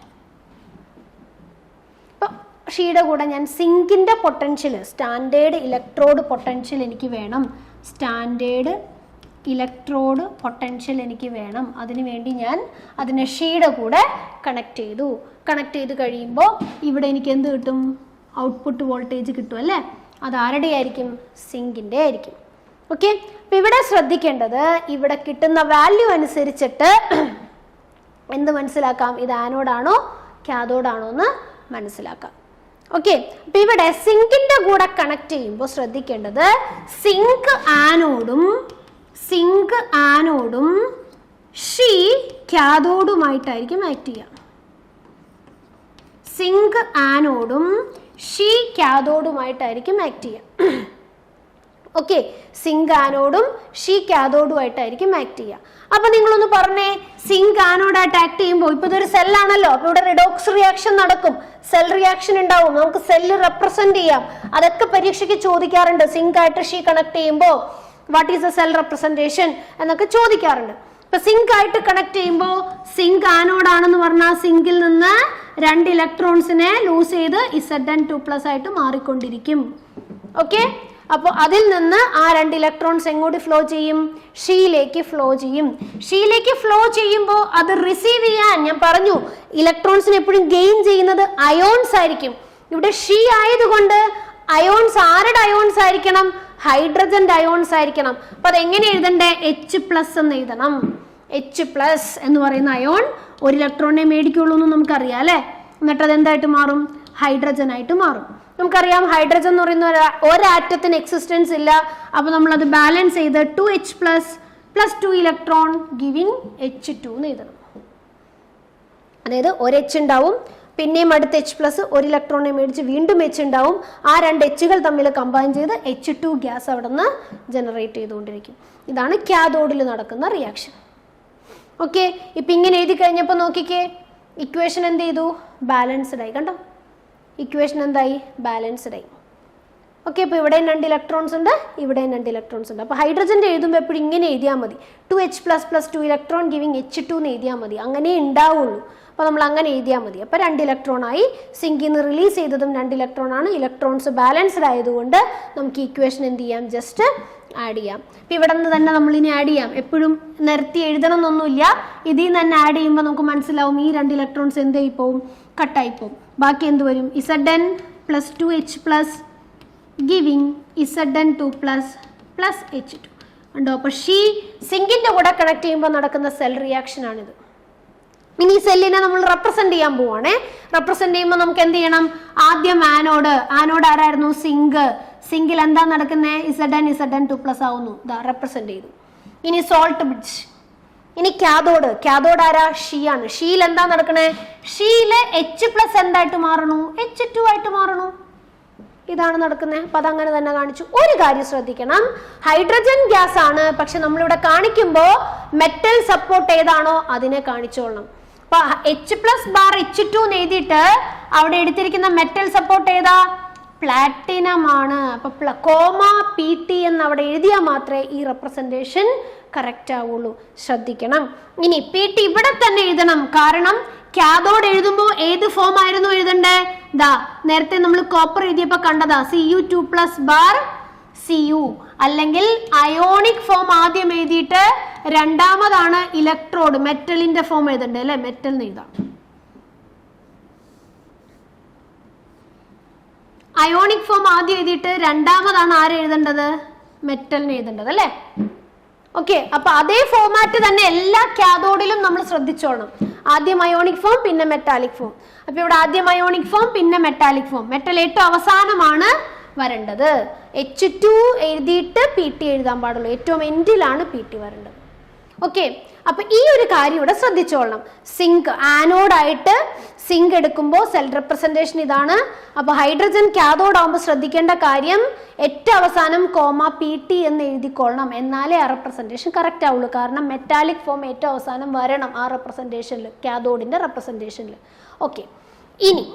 ഇപ്പൊ ഷീയുടെ കൂടെ ഞാൻ സിങ്കിന്റെ പൊട്ടൻഷ്യൽ, സ്റ്റാൻഡേർഡ് ഇലക്ട്രോഡ് പൊട്ടൻഷ്യൽ എനിക്ക് വേണം. സ്റ്റാൻഡേർഡ് ഇലക്ട്രോഡ് പൊട്ടൻഷ്യൽ എനിക്ക് വേണം. അതിനുവേണ്ടി ഞാൻ അതിനെ ഷീയുടെ കൂടെ കണക്ട് ചെയ്തു. കണക്ട് ചെയ്ത് കഴിയുമ്പോൾ ഇവിടെ എനിക്ക് എന്ത് കിട്ടും? ഔട്ട്പുട്ട് വോൾട്ടേജ് കിട്ടും അല്ലേ? അത് ആരുടെ ആയിരിക്കും? സിങ്കിൻ്റെ ആയിരിക്കും. ഓക്കെ, അപ്പം ഇവിടെ ശ്രദ്ധിക്കേണ്ടത്, ഇവിടെ കിട്ടുന്ന വാല്യൂ അനുസരിച്ചിട്ട് എന്ത് മനസ്സിലാക്കാം? ഇത് ആനോഡാണോ കാഥോഡാണോ എന്ന് മനസ്സിലാക്കാം. ഓക്കെ, അപ്പം ഇവിടെ സിങ്കിൻ്റെ കൂടെ കണക്ട് ചെയ്യുമ്പോൾ ശ്രദ്ധിക്കേണ്ടത് സിങ്ക് ആനോഡും ഷീ കാഥോഡുമായിട്ടായിരിക്കും ആക്ട് ചെയ്യുക. സിങ്ക് ആനോഡും ഷീ കാഥോഡുമായിട്ടായിരിക്കും ആക്ട് ചെയ്യുക. ഓക്കെ, സിങ്ക് ആനോഡും ഷീ കാഥോഡുമായിട്ടായിരിക്കും ആക്ട് ചെയ്യുക. അപ്പൊ നിങ്ങളൊന്ന് പറഞ്ഞേ, സിങ്ക് ആനോഡായിട്ട് ആക്ട് ചെയ്യുമ്പോൾ ഇപ്പൊ ഇതൊരു സെല്ലാണല്ലോ, അപ്പൊ ഇവിടെ റിഡോക്സ് റിയാക്ഷൻ നടക്കും, സെൽ റിയാക്ഷൻ ഉണ്ടാവും, നമുക്ക് സെല്ല് റെപ്രസെന്റ് ചെയ്യാം. അതൊക്കെ പരീക്ഷയ്ക്ക് ചോദിക്കാറുണ്ട്. സിങ്ക് ആയിട്ട് ഷീ കണക്ട് ചെയ്യുമ്പോൾ what is the cell representation എന്നൊക്കെ ചോദിക്കാറുണ്ട്. ഇപ്പൊ സിങ്ക് ആയിട്ട് കണക്ട് ചെയ്യുമ്പോൾ സിങ്ക് ആനോഡാണെന്ന് പറഞ്ഞാൽ സിങ്കിൽ നിന്ന് 2 ഇലക്ട്രോൺസിനെ ലൂസ് ചെയ്ത് Zn2+ ആയിട്ട് മാറിക്കൊണ്ടിരിക്കും. ഓക്കെ, അപ്പോൾ അതിൽ നിന്ന് ആ 2 ഇലക്ട്രോൺസ് എങ്ങോട്ട് ഫ്ലോ ചെയ്യും? ഷീയിലേക്ക് ഫ്ലോ ചെയ്യും. ഷീയിലേക്ക് ഫ്ലോ ചെയ്യുമ്പോൾ അത് റിസീവ് ചെയ്യാൻ ഞാൻ പറഞ്ഞു, ഇലക്ട്രോൺസിന് എപ്പോഴും ഗെയിൻ ചെയ്യുന്നത് അയോൺസ് ആയിരിക്കും. ഇവിടെ ഷീ ആയതുകൊണ്ട് അയോൺസ് ആരുടെ അയോൺസ് ആയിരിക്കണം? ഹൈഡ്രജന്റെ അയോൺസ് ആയിരിക്കണം. അപ്പൊ അതെങ്ങനെ എഴുതണ്ടേ? H+ എന്ന് എഴുതണം. H+ എന്ന് പറയുന്ന അയോൺ 1 ഇലക്ട്രോണിനെ മേടിക്കുള്ളൂ എന്ന് നമുക്കറിയാം അല്ലെ. എന്നിട്ട് അത് എന്തായിട്ട് മാറും? ഹൈഡ്രജൻ ആയിട്ട് മാറും. നമുക്കറിയാം ഹൈഡ്രജൻ എന്ന് പറയുന്ന ഒരു ആറ്റത്തിന് എക്സിസ്റ്റൻസ് ഇല്ല. അപ്പൊ നമ്മൾ അത് ബാലൻസ് ചെയ്ത് 2H+ + 2 ഇലക്ട്രോൺ ഗിവിങ് H2 എന്ന് എഴുതണം. അതായത് 1 H ഉണ്ടാവും, പിന്നെയും അടുത്ത H+, 1 ഇലക്ട്രോണിനെ മേടിച്ച് വീണ്ടും H ഉണ്ടാവും. ആ 2 Hകൾ തമ്മിൽ കമ്പൈൻ ചെയ്ത് H2 ഗ്യാസ് അവിടെ നിന്ന് ജനറേറ്റ് ചെയ്തുകൊണ്ടിരിക്കും. ഇതാണ് കാഥോഡിൽ നടക്കുന്ന റിയാക്ഷൻ. ഓക്കെ, ഇപ്പൊ ഇങ്ങനെ എഴുതി കഴിഞ്ഞപ്പോൾ നോക്കിക്കേ, ഇക്വേഷൻ എന്ത് ചെയ്തു? ബാലൻസ്ഡ് ആയി. കണ്ടോ, ഇക്വേഷൻ എന്തായി? ബാലൻസ്ഡ് ആയി. ഓക്കെ, അപ്പോൾ ഇവിടെയും 2 ഇലക്ട്രോൺസ് ഉണ്ട്, ഇവിടെയും 2 ഇലക്ട്രോൺസ് ഉണ്ട്. അപ്പോൾ ഹൈഡ്രജൻ്റെ എഴുതുമ്പോൾ എപ്പോഴും ഇങ്ങനെ എഴുതിയാൽ മതി, 2H++ + 2 ഇലക്ട്രോൺ ഗിവിങ് H2 എന്ന് എഴുതിയാൽ മതി. അങ്ങനെ ഉണ്ടാവുള്ളൂ. അപ്പോൾ നമ്മൾ അങ്ങനെ എഴുതിയാൽ മതി. അപ്പോൾ 2 ഇലക്ട്രോൺ ആയി. സിങ്കിൽ നിന്ന് റിലീസ് ചെയ്തതും 2 ഇലക്ട്രോൺ ആണ്. ഇലക്ട്രോൺസ് ബാലൻസ്ഡ് ആയതുകൊണ്ട് നമുക്ക് ഇക്വേഷൻ എന്ത് ചെയ്യാം? ജസ്റ്റ് ആഡ് ചെയ്യാം. അപ്പം ഇവിടെ നിന്ന് തന്നെ നമ്മൾ ഇനി ആഡ് ചെയ്യാം. എപ്പോഴും നിരത്തി എഴുതണം എന്നൊന്നുമില്ല. ഇതിൽ നിന്ന് തന്നെ ആഡ് ചെയ്യുമ്പോൾ നമുക്ക് മനസ്സിലാവും ഈ 2 ഇലക്ട്രോൺസ് എന്തായി പോവും? കട്ടായി പോവും. ബാക്കി എന്ത് വരും? Zn + 2H+ giving Zn2+ H2 ഉണ്ടോ? അപ്പോൾ സിങ്കിന്റെ കൂടെ കണക്ട് ചെയ്യുമ്പോൾ നടക്കുന്ന സെൽ റിയാക്ഷൻ ആണിത്. ഇനി ഈ സെല്ലിനെ നമ്മൾ റെപ്രസെന്റ് ചെയ്യാൻ പോവാണേ. റെപ്രസെന്റ് ചെയ്യുമ്പോൾ നമുക്ക് എന്ത് ചെയ്യണം? ആദ്യം ആനോഡ് ആരായിരുന്നു? സിങ്കിൽ എന്താ നടക്കുന്നത്? Zn2+ ആവുന്നു. റെപ്രസെന്റ് ചെയ്തു. ഇനി സോൾട്ട് ബ്രിഡ്ജ്. ഇനി കാഥോഡ് ആരാ? ഷീ ആണ്. ഷീൽ എന്താ നടക്കണേ? ഷീല് H+ എന്തായിട്ട് മാറണു? H2 ആയിട്ട് മാറണു. ഇതാണ് നടക്കുന്നത്. അപ്പൊ അതങ്ങനെ തന്നെ കാണിച്ചു. ഒരു കാര്യം ശ്രദ്ധിക്കണം, ഹൈഡ്രജൻ ഗ്യാസ് ആണ്, പക്ഷെ നമ്മളിവിടെ കാണിക്കുമ്പോൾ മെറ്റൽ സപ്പോർട്ട് ഏതാണോ അതിനെ കാണിച്ചോളണം. അപ്പൊ H+H2 എന്ന് എഴുതിയിട്ട് അവിടെ എടുത്തിരിക്കുന്ന മെറ്റൽ സപ്പോർട്ട് ഏതാ? പ്ലാറ്റിനം ആണ്. അപ്പൊ Pt എന്ന് അവിടെ എഴുതിയാൽ മാത്രമേ ഈ റെപ്രസെന്റേഷൻ കറക്റ്റ് ആവുള്ളൂ. ശ്രദ്ധിക്കണം. ഇനി Pt ഇവിടെ തന്നെ എഴുതണം. കാരണം കാഥോഡ് എഴുതുമ്പോൾ ഏത് ഫോം ആയിരുന്നു എഴുതണ്ടേ? നേരത്തെ നമ്മൾ കോപ്പർ എഴുതിയപ്പോ കണ്ടതാ, Cu2+ Cu. അല്ലെങ്കിൽ അയോണിക് ഫോം ആദ്യം എഴുതിയിട്ട് രണ്ടാമതാണ് ഇലക്ട്രോഡ് മെറ്റലിന്റെ ഫോം എഴുതണ്ടേ അല്ലെ? മെറ്റൽ എഴുതാം. അയോണിക് ഫോം ആദ്യം എഴുതിയിട്ട് രണ്ടാമതാണ് ആര് എഴുതേണ്ടത്? മെറ്റലിന് എഴുതേണ്ടത് അല്ലെ? ഓക്കെ, അപ്പൊ അതേ ഫോമാറ്റ് തന്നെ എല്ലാ കാഥോഡിലും നമ്മൾ ശ്രദ്ധിച്ചോളണം. ആദ്യം അയോണിക് ഫോം, പിന്നെ മെറ്റാലിക് ഫോം. അപ്പൊ ഇവിടെ ആദ്യം അയോണിക് ഫോം, പിന്നെ മെറ്റാലിക് ഫോം. മെറ്റൽ ഏറ്റവും അവസാനമാണ് വരേണ്ടത്. H2 എഴുതിയിട്ട് Pt എഴുതാൻ പാടുള്ളൂ. ഏറ്റവും എൻഡിലാണ് Pt വരേണ്ടത്. ഓക്കെ, അപ്പൊ ഈ ഒരു കാര്യം ഇവിടെ ശ്രദ്ധിച്ചോളണം. സിങ്ക് ആനോഡായിട്ട് സിങ്ക് എടുക്കുമ്പോൾ സെൽ റെപ്രസെന്റേഷൻ ഇതാണ്. അപ്പൊ ഹൈഡ്രജൻ കാഥോഡ് ആകുമ്പോൾ ശ്രദ്ധിക്കേണ്ട കാര്യം ഏറ്റവും അവസാനം Pt എന്ന് എഴുതിക്കൊള്ളണം. എന്നാലേ ആ റെപ്രസെന്റേഷൻ കറക്റ്റ് ആവുള്ളൂ. കാരണം മെറ്റാലിക് ഫോം ഏറ്റവും അവസാനം വരണം ആ റെപ്രസെന്റേഷനിൽ, കാഥോഡിന്റെ റെപ്രസെന്റേഷനിൽ. ഓക്കെ, ഇനി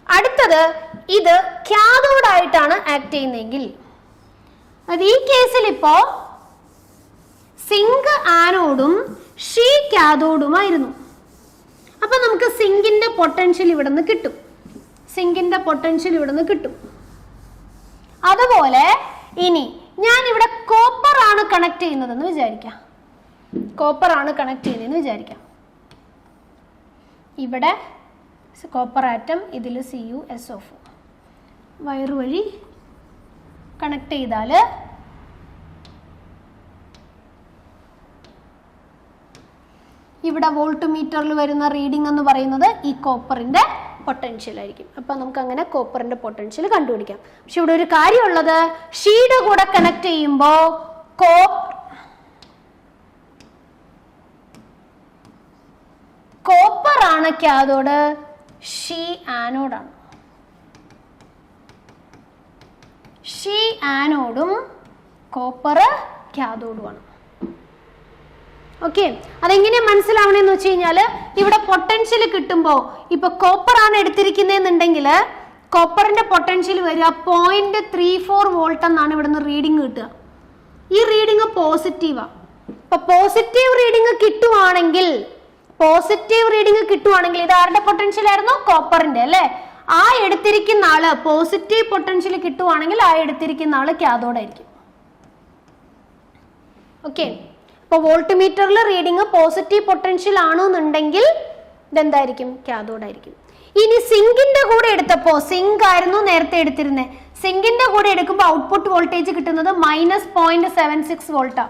അടുത്തത് ഇത് കാഥോഡായിട്ടാണ് ആക്ട് ചെയ്യുന്നതെങ്കിൽ, അത് ഈ കേസിൽ ഇപ്പോ സിങ്ക് ആനോഡും ഷീ കാഥോഡുമായിരുന്നു. അപ്പൊ നമുക്ക് സിങ്കിന്റെ പൊട്ടൻഷ്യൽ ഇവിടെ നിന്ന് കിട്ടും. സിങ്കിന്റെ പൊട്ടൻഷ്യൽ ഇവിടെ നിന്ന് കിട്ടും. അതുപോലെ ഇനി ഞാൻ ഇവിടെ കോപ്പർ ആണ് കണക്ട് ചെയ്യുന്നതെന്ന് വിചാരിക്കാം. കോപ്പർ ആണ് കണക്ട് ചെയ്യുന്നതെന്ന് വിചാരിക്കാം. ഇവിടെ കോപ്പർ ആറ്റം, ഇതിൽ CuSO4 വയറ് വഴി കണക്ട് ചെയ്താൽ ഇവിടെ വോൾട്ട് മീറ്ററിൽ വരുന്ന റീഡിംഗ് എന്ന് പറയുന്നത് ഈ കോപ്പറിന്റെ പൊട്ടൻഷ്യൽ ആയിരിക്കും. അപ്പൊ നമുക്ക് അങ്ങനെ കോപ്പറിന്റെ പൊട്ടൻഷ്യൽ കണ്ടുപിടിക്കാം. പക്ഷെ ഇവിടെ ഒരു കാര്യമുള്ളത്, ഷീയുടെ കൂടെ കണക്ട് ചെയ്യുമ്പോൾ കോപ്പർ ആണ് കാഥോഡ്, ഷീ ആനോഡാണ്. ഷീ ആനോഡും കോപ്പർ കാഥോഡുമാണ്. ഓക്കെ, അതെങ്ങനെയാ മനസ്സിലാവണെന്ന് വെച്ച് കഴിഞ്ഞാല് ഇവിടെ പൊട്ടൻഷ്യൽ കിട്ടുമ്പോൾ ഇപ്പൊ കോപ്പർ ആണ് എടുത്തിരിക്കുന്നതെന്നുണ്ടെങ്കിൽ കോപ്പറിന്റെ പൊട്ടൻഷ്യൽ വരിക 0.34 വോൾട്ട് എന്നാണ് ഇവിടുന്ന് റീഡിങ് കിട്ടുക. ഈ റീഡിങ് പോസിറ്റീവാ. അപ്പൊ പോസിറ്റീവ് റീഡിങ് കിട്ടുവാണെങ്കിൽ ഇത് ആരുടെ പൊട്ടൻഷ്യൽ ആയിരുന്നു? കോപ്പറിന്റെ അല്ലെ. ആ എടുത്തിരിക്കുന്ന ആള് പോസിറ്റീവ് പൊട്ടൻഷ്യൽ കിട്ടുവാണെങ്കിൽ ആ എടുത്തിരിക്കുന്ന ആള് കാഥോഡായിരിക്കും. ഓക്കെ, അപ്പൊ വോൾട്ട് മീറ്ററിൽ റീഡിങ് പോസിറ്റീവ് പൊട്ടൻഷ്യൽ ആണെന്നുണ്ടെങ്കിൽ ഇതെന്തായിരിക്കും? കാഥോഡായിരിക്കും. ഇനി സിങ്കിന്റെ കൂടെ എടുത്തപ്പോ, സിങ്ക് ആയിരുന്നു നേരത്തെ എടുത്തിരുന്നത്, സിങ്കിന്റെ കൂടെ എടുക്കുമ്പോൾ ഔട്ട്പുട്ട് വോൾട്ടേജ് കിട്ടുന്നത് -0.76 വോൾട്ടാ.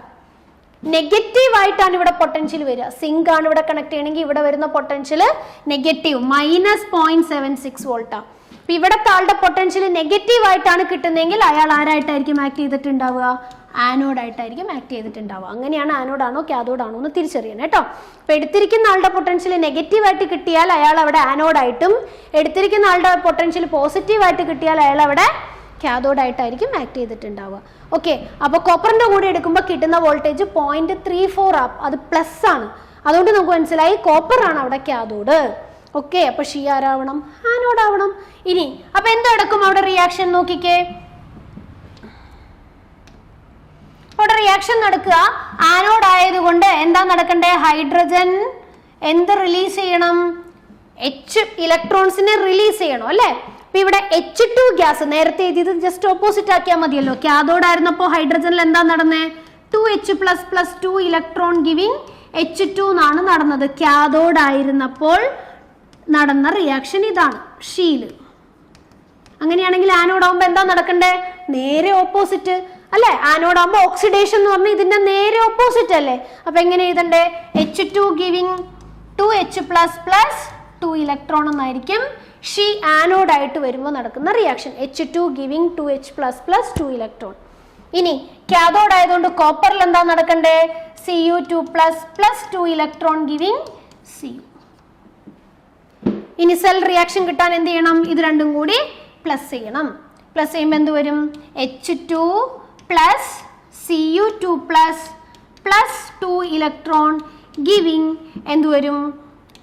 നെഗറ്റീവ് ആയിട്ടാണ് ഇവിടെ പൊട്ടൻഷ്യൽ വരിക. സിങ്ക് ആണ് ഇവിടെ കണക്ട് ചെയ്യണമെങ്കിൽ ഇവിടെ വരുന്ന പൊട്ടൻഷ്യൽ നെഗറ്റീവ് -0.76 വോൾട്ടാ. അപ്പൊ ഇവിടത്തെ ആളുടെ പൊട്ടൻഷ്യൽ നെഗറ്റീവ് ആയിട്ടാണ് കിട്ടുന്നതെങ്കിൽ അയാൾ ആരായിട്ടായിരിക്കും ആക്ട് ചെയ്തിട്ടുണ്ടാവുക? ആനോഡായിട്ടായിരിക്കും ആക്ട് ചെയ്തിട്ടുണ്ടാവുക. അങ്ങനെയാണ് ആനോഡാണോ കാഥോഡാണോ എന്ന് തിരിച്ചറിയണം കേട്ടോ. അപ്പൊ എടുത്തിരിക്കുന്ന ആളുടെ പൊട്ടൻഷ്യൽ നെഗറ്റീവ് ആയിട്ട് കിട്ടിയാൽ അയാൾ അവിടെ ആനോഡായിട്ടും, എടുത്തിരിക്കുന്ന ആളുടെ പൊട്ടൻഷ്യൽ പോസിറ്റീവ് ആയിട്ട് കിട്ടിയാൽ അയാൾ അവിടെ കാഥോഡായിട്ടായിരിക്കും ആക്ട് ചെയ്തിട്ടുണ്ടാവുക. ഓക്കെ, അപ്പൊ കോപ്പറിന്റെ കൂടെ എടുക്കുമ്പോൾ കിട്ടുന്ന വോൾട്ടേജ് 0.34 ആ, അത് പ്ലസ് ആണ്. അതുകൊണ്ട് നമുക്ക് മനസ്സിലായി കോപ്പർ ആണ് അവിടെ കാഥോഡ്. ഓക്കെ, അപ്പൊ ഷീ ആരാവണം? ആനോഡ് ആവണം. ഇനി അപ്പൊ എന്തെടുക്കും അവിടെ റിയാക്ഷൻ? നോക്കിക്കേ, അവിടെ റിയാക്ഷൻ നടക്കുക. ആനോഡ് ആയതുകൊണ്ട് എന്താ നടക്കണ്ടേ? ഹൈഡ്രജൻ എന്ത് റിലീസ് ചെയ്യണം? ഇലക്ട്രോൺസിനെ റിലീസ് ചെയ്യണം അല്ലെ. അപ്പൊ ഇവിടെ H2 ഗ്യാസ് നേരത്തെ എഴുതിയത് ജസ്റ്റ് ഓപ്പോസിറ്റ് ആക്കിയാൽ മതിയല്ലോ. കാഥോഡ് ആയിരുന്നപ്പോ ഹൈഡ്രജനിൽ എന്താ നടന്നേ? 2H++ 2 ഇലക്ട്രോൺ ഗിവിങ് H2 എന്നാണ് നടന്നത്. കാഥോഡ് ആയിരുന്നപ്പോൾ നടന്ന റിയാക്ഷൻ ഇതാണ്, ഷീല്. അങ്ങനെയാണെങ്കിൽ ആനോഡ് ആവുമ്പോ എന്താ നടക്കണ്ടേ? നേരെ ഓപ്പോസിറ്റ് അല്ലെ. ആനോഡ് ആവുമ്പോ ഓക്സിഡേഷൻ എന്ന് പറഞ്ഞാൽ ഇതിന്റെ നേരെ ഓപ്പോസിറ്റ് അല്ലേ. അപ്പൊ എങ്ങനെ എഴുതണ്ടേ? H2 ഗിവിങ് 2H++ 2 ഇലക്ട്രോൺ എന്നായിരിക്കും ഷീ ആനോഡ് ആയിട്ട് വരുമ്പോൾ നടക്കുന്ന reaction. H2 giving 2H++ 2 electron. ഇനി കാഥോഡ് ആയതുകൊണ്ട് കോപ്പറിൽ എന്താ നടക്കണ്ടേ? Cu2++ 2 electron giving Cu. ഇനി സെൽ റിയാക്ഷൻ കിട്ടാൻ എന്ത് ചെയ്യണം? ഇത് രണ്ടും കൂടി പ്ലസ് ചെയ്യണം. പ്ലസ് ചെയ്യുമ്പോൾ എന്ത് വരും? H2 Cu2+ 2 ഇലക്ട്രോൺ ഗിവിങ് എന്ത് വരും?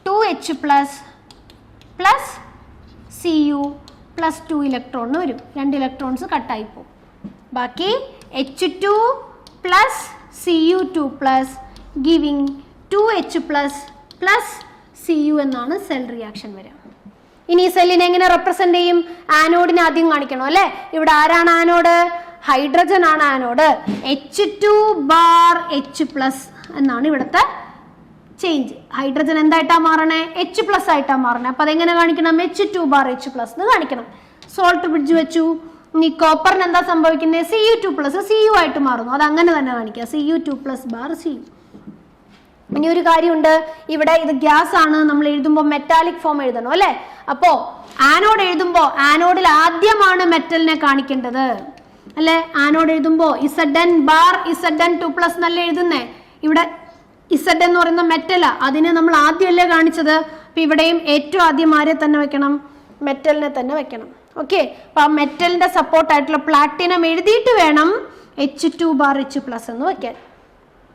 2H+ Cu+2 ഇലക്ട്രോൺ എന്ന് വരും. 2 ഇലക്ട്രോൺസ് കട്ടായി പോകും. ബാക്കി H2 Cu2+ giving 2H+ Cu എന്നാണ് സെൽ റിയാക്ഷൻ വരിക. ഇനി ഈ സെല്ലിനെ എങ്ങനെ റെപ്രസെന്റ് ചെയ്യും? ആനോഡിനെ ആദ്യം കാണിക്കണം അല്ലെ. ഇവിടെ ആരാണ് ആനോഡ്? ഹൈഡ്രജൻ ആണ് ആനോഡ്. H2 എന്നാണ് ഇവിടുത്തെ ചേഞ്ച്. ഹൈഡ്രജൻ എന്തായിട്ടാ മാറണേ? H+ ആയിട്ടാ മാറണേ. അപ്പൊ അതെങ്ങനെ കാണിക്കണം? H2 H+ എന്ന് കാണിക്കണം. സോൾട്ട് ബ്രിഡ്ജ് വെച്ചു. ഇനി കോപ്പറിന് എന്താ സംഭവിക്കുന്നത്? Cu2+ Cu ആയിട്ട് മാറുന്നു. അത് അങ്ങനെ തന്നെ കാണിക്കുക, Cu2+ Cu. ഇനി ഒരു കാര്യമുണ്ട്, ഇവിടെ ഇത് ഗ്യാസ് ആണ്, നമ്മൾ എഴുതുമ്പോൾ മെറ്റാലിക് ഫോം എഴുതണം അല്ലെ. അപ്പോ ആനോഡ് എഴുതുമ്പോൾ ആനോഡിൽ ആദ്യമാണ് മെറ്റലിനെ കാണിക്കേണ്ടത് അല്ലെ. ആനോഡ് എഴുതുമ്പോൾ Zn2+ എന്നല്ല എഴുതുന്നേ. ഇവിടെ Z എന്ന് പറയുന്ന മെറ്റലാ, അതിനെ നമ്മൾ ആദ്യമല്ലേ കാണിച്ചത്. അപ്പൊ ഇവിടെയും ഏറ്റവും ആദ്യം ആരെ തന്നെ വെക്കണം? മെറ്റലിനെ തന്നെ വെക്കണം. ഓക്കെ, അപ്പൊ ആ മെറ്റലിന്റെ സപ്പോർട്ട് ആയിട്ടുള്ള പ്ലാറ്റിനം എഴുതിയിട്ട് വേണം H2 H+ എന്ന് വെക്കാൻ.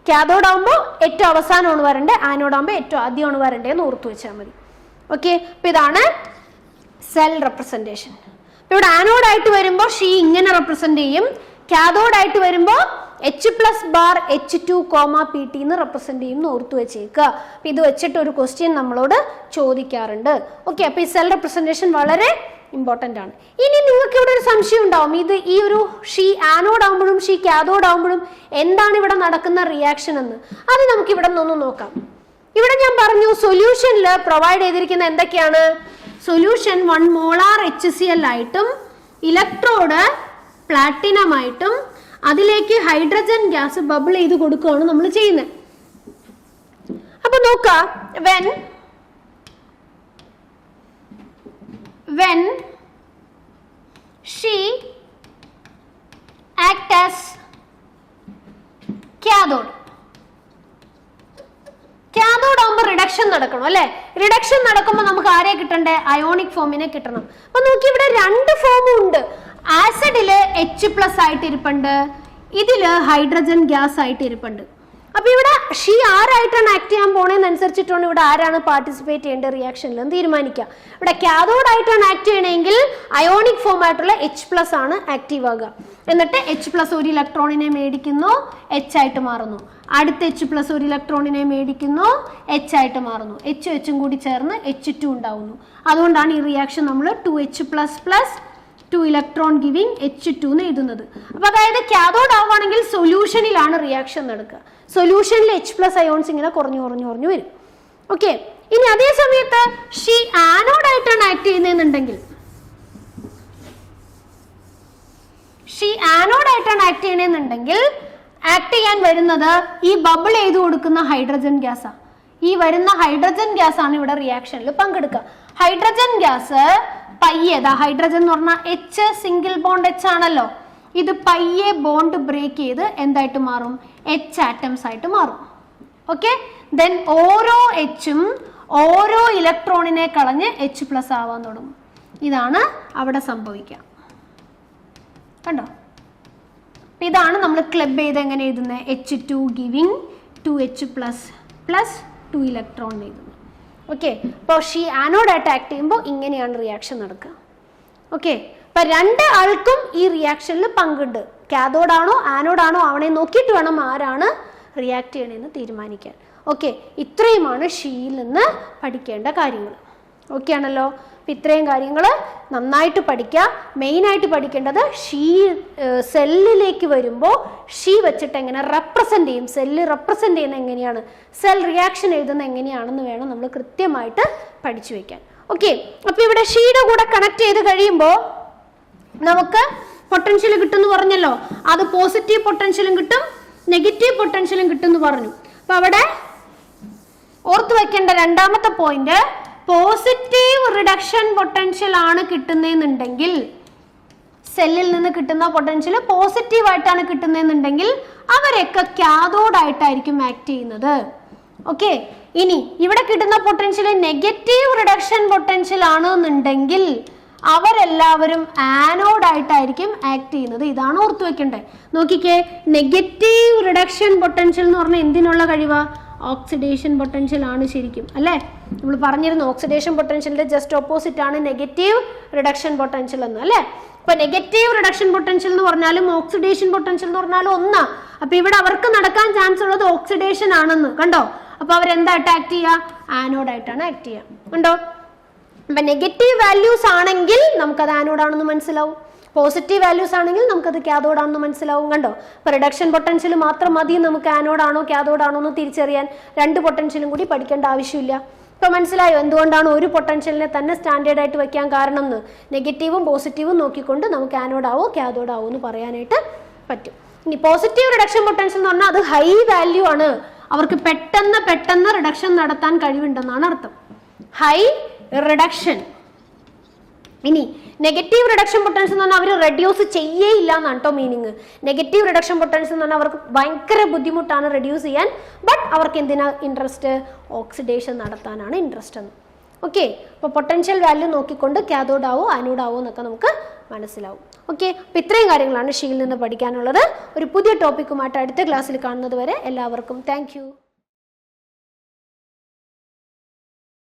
കാഥോഡ് ആകുമ്പോൾ ഏറ്റവും അവസാനമാണ് വരണ്ടേ, ആനോഡ് ആകുമ്പോൾ ഏറ്റവും ആദ്യമാണ് വരണ്ടേന്ന് ഓർത്തു വെച്ചാൽ മതി. ഓക്കെ, അപ്പൊ ഇതാണ് സെൽ റെപ്രസെന്റേഷൻ. ഇവിടെ ആനോഡ് ആയിട്ട് വരുമ്പോൾ ഷീ ഇങ്ങനെ റെപ്രസെന്റ് ചെയ്യും. കാഥോഡ് ആയിട്ട് വരുമ്പോൾ H+, H2, PT എന്ന് റെപ്രസെന്റ് ചെയ്യും എന്ന് ഓർത്തു വെച്ചേക്കുക. അപ്പൊ ഇത് വെച്ചിട്ട് ഒരു ക്വസ്റ്റ്യൻ നമ്മളോട് ചോദിക്കാറുണ്ട്. ഓക്കെ, അപ്പൊ ഈ സെൽ റെപ്രസെന്റേഷൻ വളരെ ഇമ്പോർട്ടന്റ് ആണ്. ഇനി നിങ്ങൾക്ക് ഇവിടെ ഒരു സംശയം ഉണ്ടാവും, ഇത് ഈ ഒരു ഷീ ആനോഡ് ആകുമ്പോഴും ഷീ കാഥോഡ് ആകുമ്പോഴും എന്താണ് ഇവിടെ നടക്കുന്ന റിയാക്ഷൻ എന്ന്. അത് നമുക്ക് ഇവിടെ നിന്നൊന്ന് നോക്കാം. ഇവിടെ ഞാൻ പറഞ്ഞു സൊല്യൂഷനിൽ പ്രൊവൈഡ് ചെയ്തിരിക്കുന്ന എന്തൊക്കെയാണ്? സൊല്യൂഷൻ 1 മോളാർ HCl ആയിട്ടും ഇലക്ട്രോഡ് പ്ലാറ്റിനം ആയിട്ടും അതിലേക്ക് ഹൈഡ്രജൻ ഗ്യാസ് ബബിൾ ചെയ്ത് കൊടുക്കുകയാണ് നമ്മൾ ചെയ്യുന്നത്. അപ്പൊ നോക്കാം, when she act as cathode ആകുമ്പോൾ റിഡക്ഷൻ നടക്കണം അല്ലെ. റിഡക്ഷൻ നടക്കുമ്പോൾ നമുക്ക് ആരെ കിട്ടണ്ടേ? അയോണിക് ഫോമിനെ കിട്ടണം. അപ്പൊ നോക്കി, ഇവിടെ രണ്ട് ഫോമും ഉണ്ട്. ആസിഡില് H+ ആയിട്ട് ഇരിപ്പുണ്ട്, ഇതില് ഹൈഡ്രജൻ ഗ്യാസ് ആയിട്ട് ഇരിപ്പുണ്ട്. അപ്പൊ ഇവിടെ ഷീ ആരായിട്ടാണ് ആക്ട് ചെയ്യാൻ പോണേന്നനുസരിച്ചിട്ടാണ് ഇവിടെ ആരാണ് പാർട്ടിസിപ്പേറ്റ് ചെയ്യേണ്ട റിയാക്ഷനിൽ എന്ന് തീരുമാനിക്കുക. ഇവിടെ കാഥോഡ് ആയിട്ടാണ് ആക്ട് ചെയ്യണമെങ്കിൽ അയോണിക് ഫോം ആയിട്ടുള്ള H+ ആണ് ആക്റ്റീവ് ആകുക. എന്നിട്ട് H+ ഒരു ഇലക്ട്രോണിനെ മേടിക്കുന്നു, H ആയിട്ട് മാറുന്നു. അടുത്ത H+ ഒരു ഇലക്ട്രോണിനെ മേടിക്കുന്നു, H ആയിട്ട് മാറുന്നു. H കൂടി ചേർന്ന് H2 ഉണ്ടാവുന്നു. അതുകൊണ്ടാണ് ഈ റിയാക്ഷൻ നമ്മൾ 2H++ 2 ഇലക്ട്രോൺ ഗിവിംഗ് H2 എന്ന് എഴുതുന്നത്. അപ്പൊ അതായത് കാഥോഡ് ആവുകയാണെങ്കിൽ സൊല്യൂഷനിലാണ് റിയാക്ഷൻ നടക്കുക. സൊല്യൂഷനിൽ H+ അയോൺസ് ഇങ്ങനെ കുറഞ്ഞു വരും. ഓക്കെ, ഇനി അതേ സമയത്ത് ഷീ ആനോഡ് ആയിട്ടാണ് ആക്ട് ചെയ്യുന്നതെന്നുണ്ടെങ്കിൽ ആക്ട് ചെയ്യാൻ വരുന്നത് ഈ ബബിൾ ചെയ്ത് കൊടുക്കുന്ന ഹൈഡ്രജൻ ഗ്യാസാണ്. ഈ വരുന്ന ഹൈഡ്രജൻ ഗ്യാസ് ആണ് ഇവിടെ റിയാക്ഷനിൽ പങ്കെടുക്കുക. ഹൈഡ്രജൻ ഗ്യാസ് പയ്യെ, ഹൈഡ്രജൻ എന്ന് പറഞ്ഞാൽ H സിംഗിൾ ബോണ്ട് H ആണല്ലോ, ഇത് പയ്യെ ബോണ്ട് ബ്രേക്ക് ചെയ്ത് എന്തായിട്ട് മാറും? H ആറ്റംസ് ആയിട്ട് മാറും. ഓക്കെ, ദെൻ ഓരോ Hഉം ഓരോ ഇലക്ട്രോണിനെ കളഞ്ഞ് H+ ആവാൻ തുടങ്ങും. ഇതാണ് അവിടെ സംഭവിക്കുക. കണ്ടോ? ഇതാണ് നമ്മൾ ക്ലബ് ചെയ്ത് എങ്ങനെ എഴുതുന്നത്? H2 ഗിവിംഗ് 2H++ 2 ഇലക്ട്രോൺ എഴുതുന്നത്. ഓക്കെ, അപ്പോൾ ഷീ ആനോഡായിട്ട് ആക്ട് ചെയ്യുമ്പോൾ ഇങ്ങനെയാണ് റിയാക്ഷൻ നടക്കുക. ഓക്കെ, അപ്പൊ രണ്ട് ആൾക്കും ഈ റിയാക്ഷനിൽ പങ്കുണ്ട്. കാഥോഡാണോ ആനോഡാണോ ആവണേ നോക്കിയിട്ട് വേണം ആരാണ് റിയാക്ട് ചെയ്യണമെന്ന് തീരുമാനിക്കാൻ. ഓക്കെ, ഇത്രയുമാണ് ഷീയിൽ നിന്ന് പഠിക്കേണ്ട കാര്യങ്ങൾ. ഓക്കെ ആണല്ലോ? അപ്പം ഇത്രയും കാര്യങ്ങൾ നന്നായിട്ട് പഠിക്കുക. മെയിനായിട്ട് പഠിക്കേണ്ടത് ഷീ സെല്ലിലേക്ക് വരുമ്പോൾ ഷീ വെച്ചിട്ട് എങ്ങനെ റെപ്രസെൻ്റ് ചെയ്യും, സെല്ല് റെപ്രസെൻ്റ് ചെയ്യുന്നത് എങ്ങനെയാണ്, സെൽ റിയാക്ഷൻ എഴുതുന്നത് എങ്ങനെയാണെന്ന് വേണം നമ്മൾ കൃത്യമായിട്ട് പഠിച്ചു വയ്ക്കാൻ. ഓക്കെ, അപ്പോൾ ഇവിടെ ഷീയുടെ കൂടെ കണക്ട് ചെയ്ത് കഴിയുമ്പോൾ നമുക്ക് പൊട്ടൻഷ്യൽ കിട്ടുമെന്ന് പറഞ്ഞല്ലോ. അത് പോസിറ്റീവ് പൊട്ടൻഷ്യലും കിട്ടും, നെഗറ്റീവ് പൊട്ടൻഷ്യലും കിട്ടും എന്ന് പറഞ്ഞു. അപ്പം അവിടെ ഓർത്ത് വയ്ക്കേണ്ട രണ്ടാമത്തെ പോയിന്റ്, പോസിറ്റീവ് റിഡക്ഷൻ പൊട്ടൻഷ്യൽ ആണ് കിട്ടുന്നതെന്നുണ്ടെങ്കിൽ, സെല്ലിൽ നിന്ന് കിട്ടുന്ന പൊട്ടൻഷ്യൽ പോസിറ്റീവ് ആയിട്ടാണ് കിട്ടുന്നതെന്നുണ്ടെങ്കിൽ അവരൊക്കെ കാഥോഡ് ആയിട്ടായിരിക്കും ആക്ട് ചെയ്യുന്നത്. ഓക്കെ, ഇനി ഇവിടെ കിട്ടുന്ന പൊട്ടൻഷ്യൽ നെഗറ്റീവ് റിഡക്ഷൻ പൊട്ടൻഷ്യൽ ആണെന്നുണ്ടെങ്കിൽ അവരെല്ലാവരും ആനോഡ് ആയിട്ടായിരിക്കും ആക്ട് ചെയ്യുന്നത്. ഇതാണ് ഓർത്ത് വെക്കേണ്ടത്. നോക്കിക്കേ, നെഗറ്റീവ് റിഡക്ഷൻ പൊട്ടൻഷ്യൽ എന്ന് പറഞ്ഞാൽ എന്തിനുള്ള കഴിവാ? ഓക്സിഡേഷൻ പൊട്ടൻഷ്യൽ ആണ് ശരിക്കും, അല്ലേ? നമ്മൾ പറഞ്ഞിരുന്നു ഓക്സിഡേഷൻ പൊട്ടൻഷ്യലിന്റെ ജസ്റ്റ് ഓപ്പോസിറ്റ് ആണ് നെഗറ്റീവ് റിഡക്ഷൻ പൊട്ടൻഷ്യൽ എന്ന്, അല്ലേ? അപ്പൊ നെഗറ്റീവ് റിഡക്ഷൻ പൊട്ടൻഷ്യൽ എന്ന് പറഞ്ഞാലും ഓക്സിഡേഷൻ പൊട്ടൻഷ്യൽ എന്ന് പറഞ്ഞാലും ഒന്നാ. അപ്പൊ ഇവിടെ അവർക്ക് നടക്കാൻ ചാൻസ് ഉള്ളത് ഓക്സിഡേഷൻ ആണെന്ന് കണ്ടോ? അപ്പൊ അവരെന്തായിട്ട് ആക്ട് ചെയ്യുക? ആനോഡായിട്ടാണ് ആക്ട് ചെയ്യുക. കണ്ടോ? അപ്പൊ നെഗറ്റീവ് വാല്യൂസ് ആണെങ്കിൽ നമുക്കത് ആനോഡാണെന്ന് മനസ്സിലാവും, പോസിറ്റീവ് വാല്യൂസ് ആണെങ്കിൽ നമുക്കത് കാഥോഡാണെന്ന് മനസ്സിലാവും. കണ്ടോ? അപ്പൊ റിഡക്ഷൻ പൊട്ടൻഷ്യൽ മാത്രം മതി നമുക്ക് ആനോഡാണോ കാഥോഡാണോ എന്ന് തിരിച്ചറിയാൻ. രണ്ട് പൊട്ടൻഷ്യലും കൂടി പഠിക്കേണ്ട ആവശ്യമില്ല. ഇപ്പൊ മനസ്സിലായോ എന്തുകൊണ്ടാണ് ഒരു പൊട്ടൻഷ്യലിനെ തന്നെ സ്റ്റാൻഡേർഡ് ആയിട്ട് വെക്കാൻ കാരണം എന്ന്? നെഗറ്റീവും പോസിറ്റീവും നോക്കിക്കൊണ്ട് നമുക്ക് ആനോഡാവോ കാഥോഡാവോ എന്ന് പറയാനായിട്ട് പറ്റും. ഇനി പോസിറ്റീവ് റിഡക്ഷൻ പൊട്ടൻഷ്യൽ എന്ന് പറഞ്ഞാൽ അത് ഹൈ വാല്യൂ ആണ്, അവർക്ക് പെട്ടെന്ന് റിഡക്ഷൻ നടത്താൻ കഴിവുണ്ടെന്നാണ് അർത്ഥം. High reduction. ഇനി നെഗറ്റീവ് റിഡക്ഷൻ പൊട്ടൻഷ്യൽ എന്ന് പറഞ്ഞാൽ അവർ റെഡ്യൂസ് ചെയ്യേയില്ല എന്നാണ് കേട്ടോ മീനിങ്. നെഗറ്റീവ് റിഡക്ഷൻ പൊട്ടൻഷ്യൽ എന്ന് പറഞ്ഞാൽ അവർക്ക് ഭയങ്കര ബുദ്ധിമുട്ടാണ് റെഡ്യൂസ് ചെയ്യാൻ, ബട്ട് അവർക്ക് എന്തിനാ ഇൻട്രസ്റ്റ്? ഓക്സിഡേഷൻ നടത്താനാണ് ഇൻട്രസ്റ്റ് എന്ന്. ഓക്കെ, അപ്പോൾ പൊട്ടൻഷ്യൽ വാല്യൂ നോക്കിക്കൊണ്ട് കാഥോഡാവോ ആനോഡാവോ എന്നൊക്കെ നമുക്ക് മനസ്സിലാവും. ഓക്കെ, അപ്പോൾ ഇത്രയും കാര്യങ്ങളാണ് ഷീയിൽ നിന്ന് പഠിക്കാനുള്ളത്. ഒരു പുതിയ ടോപ്പിക്കുമായിട്ട് അടുത്ത ക്ലാസ്സിൽ കാണുന്നത് വരെ എല്ലാവർക്കും താങ്ക് യു.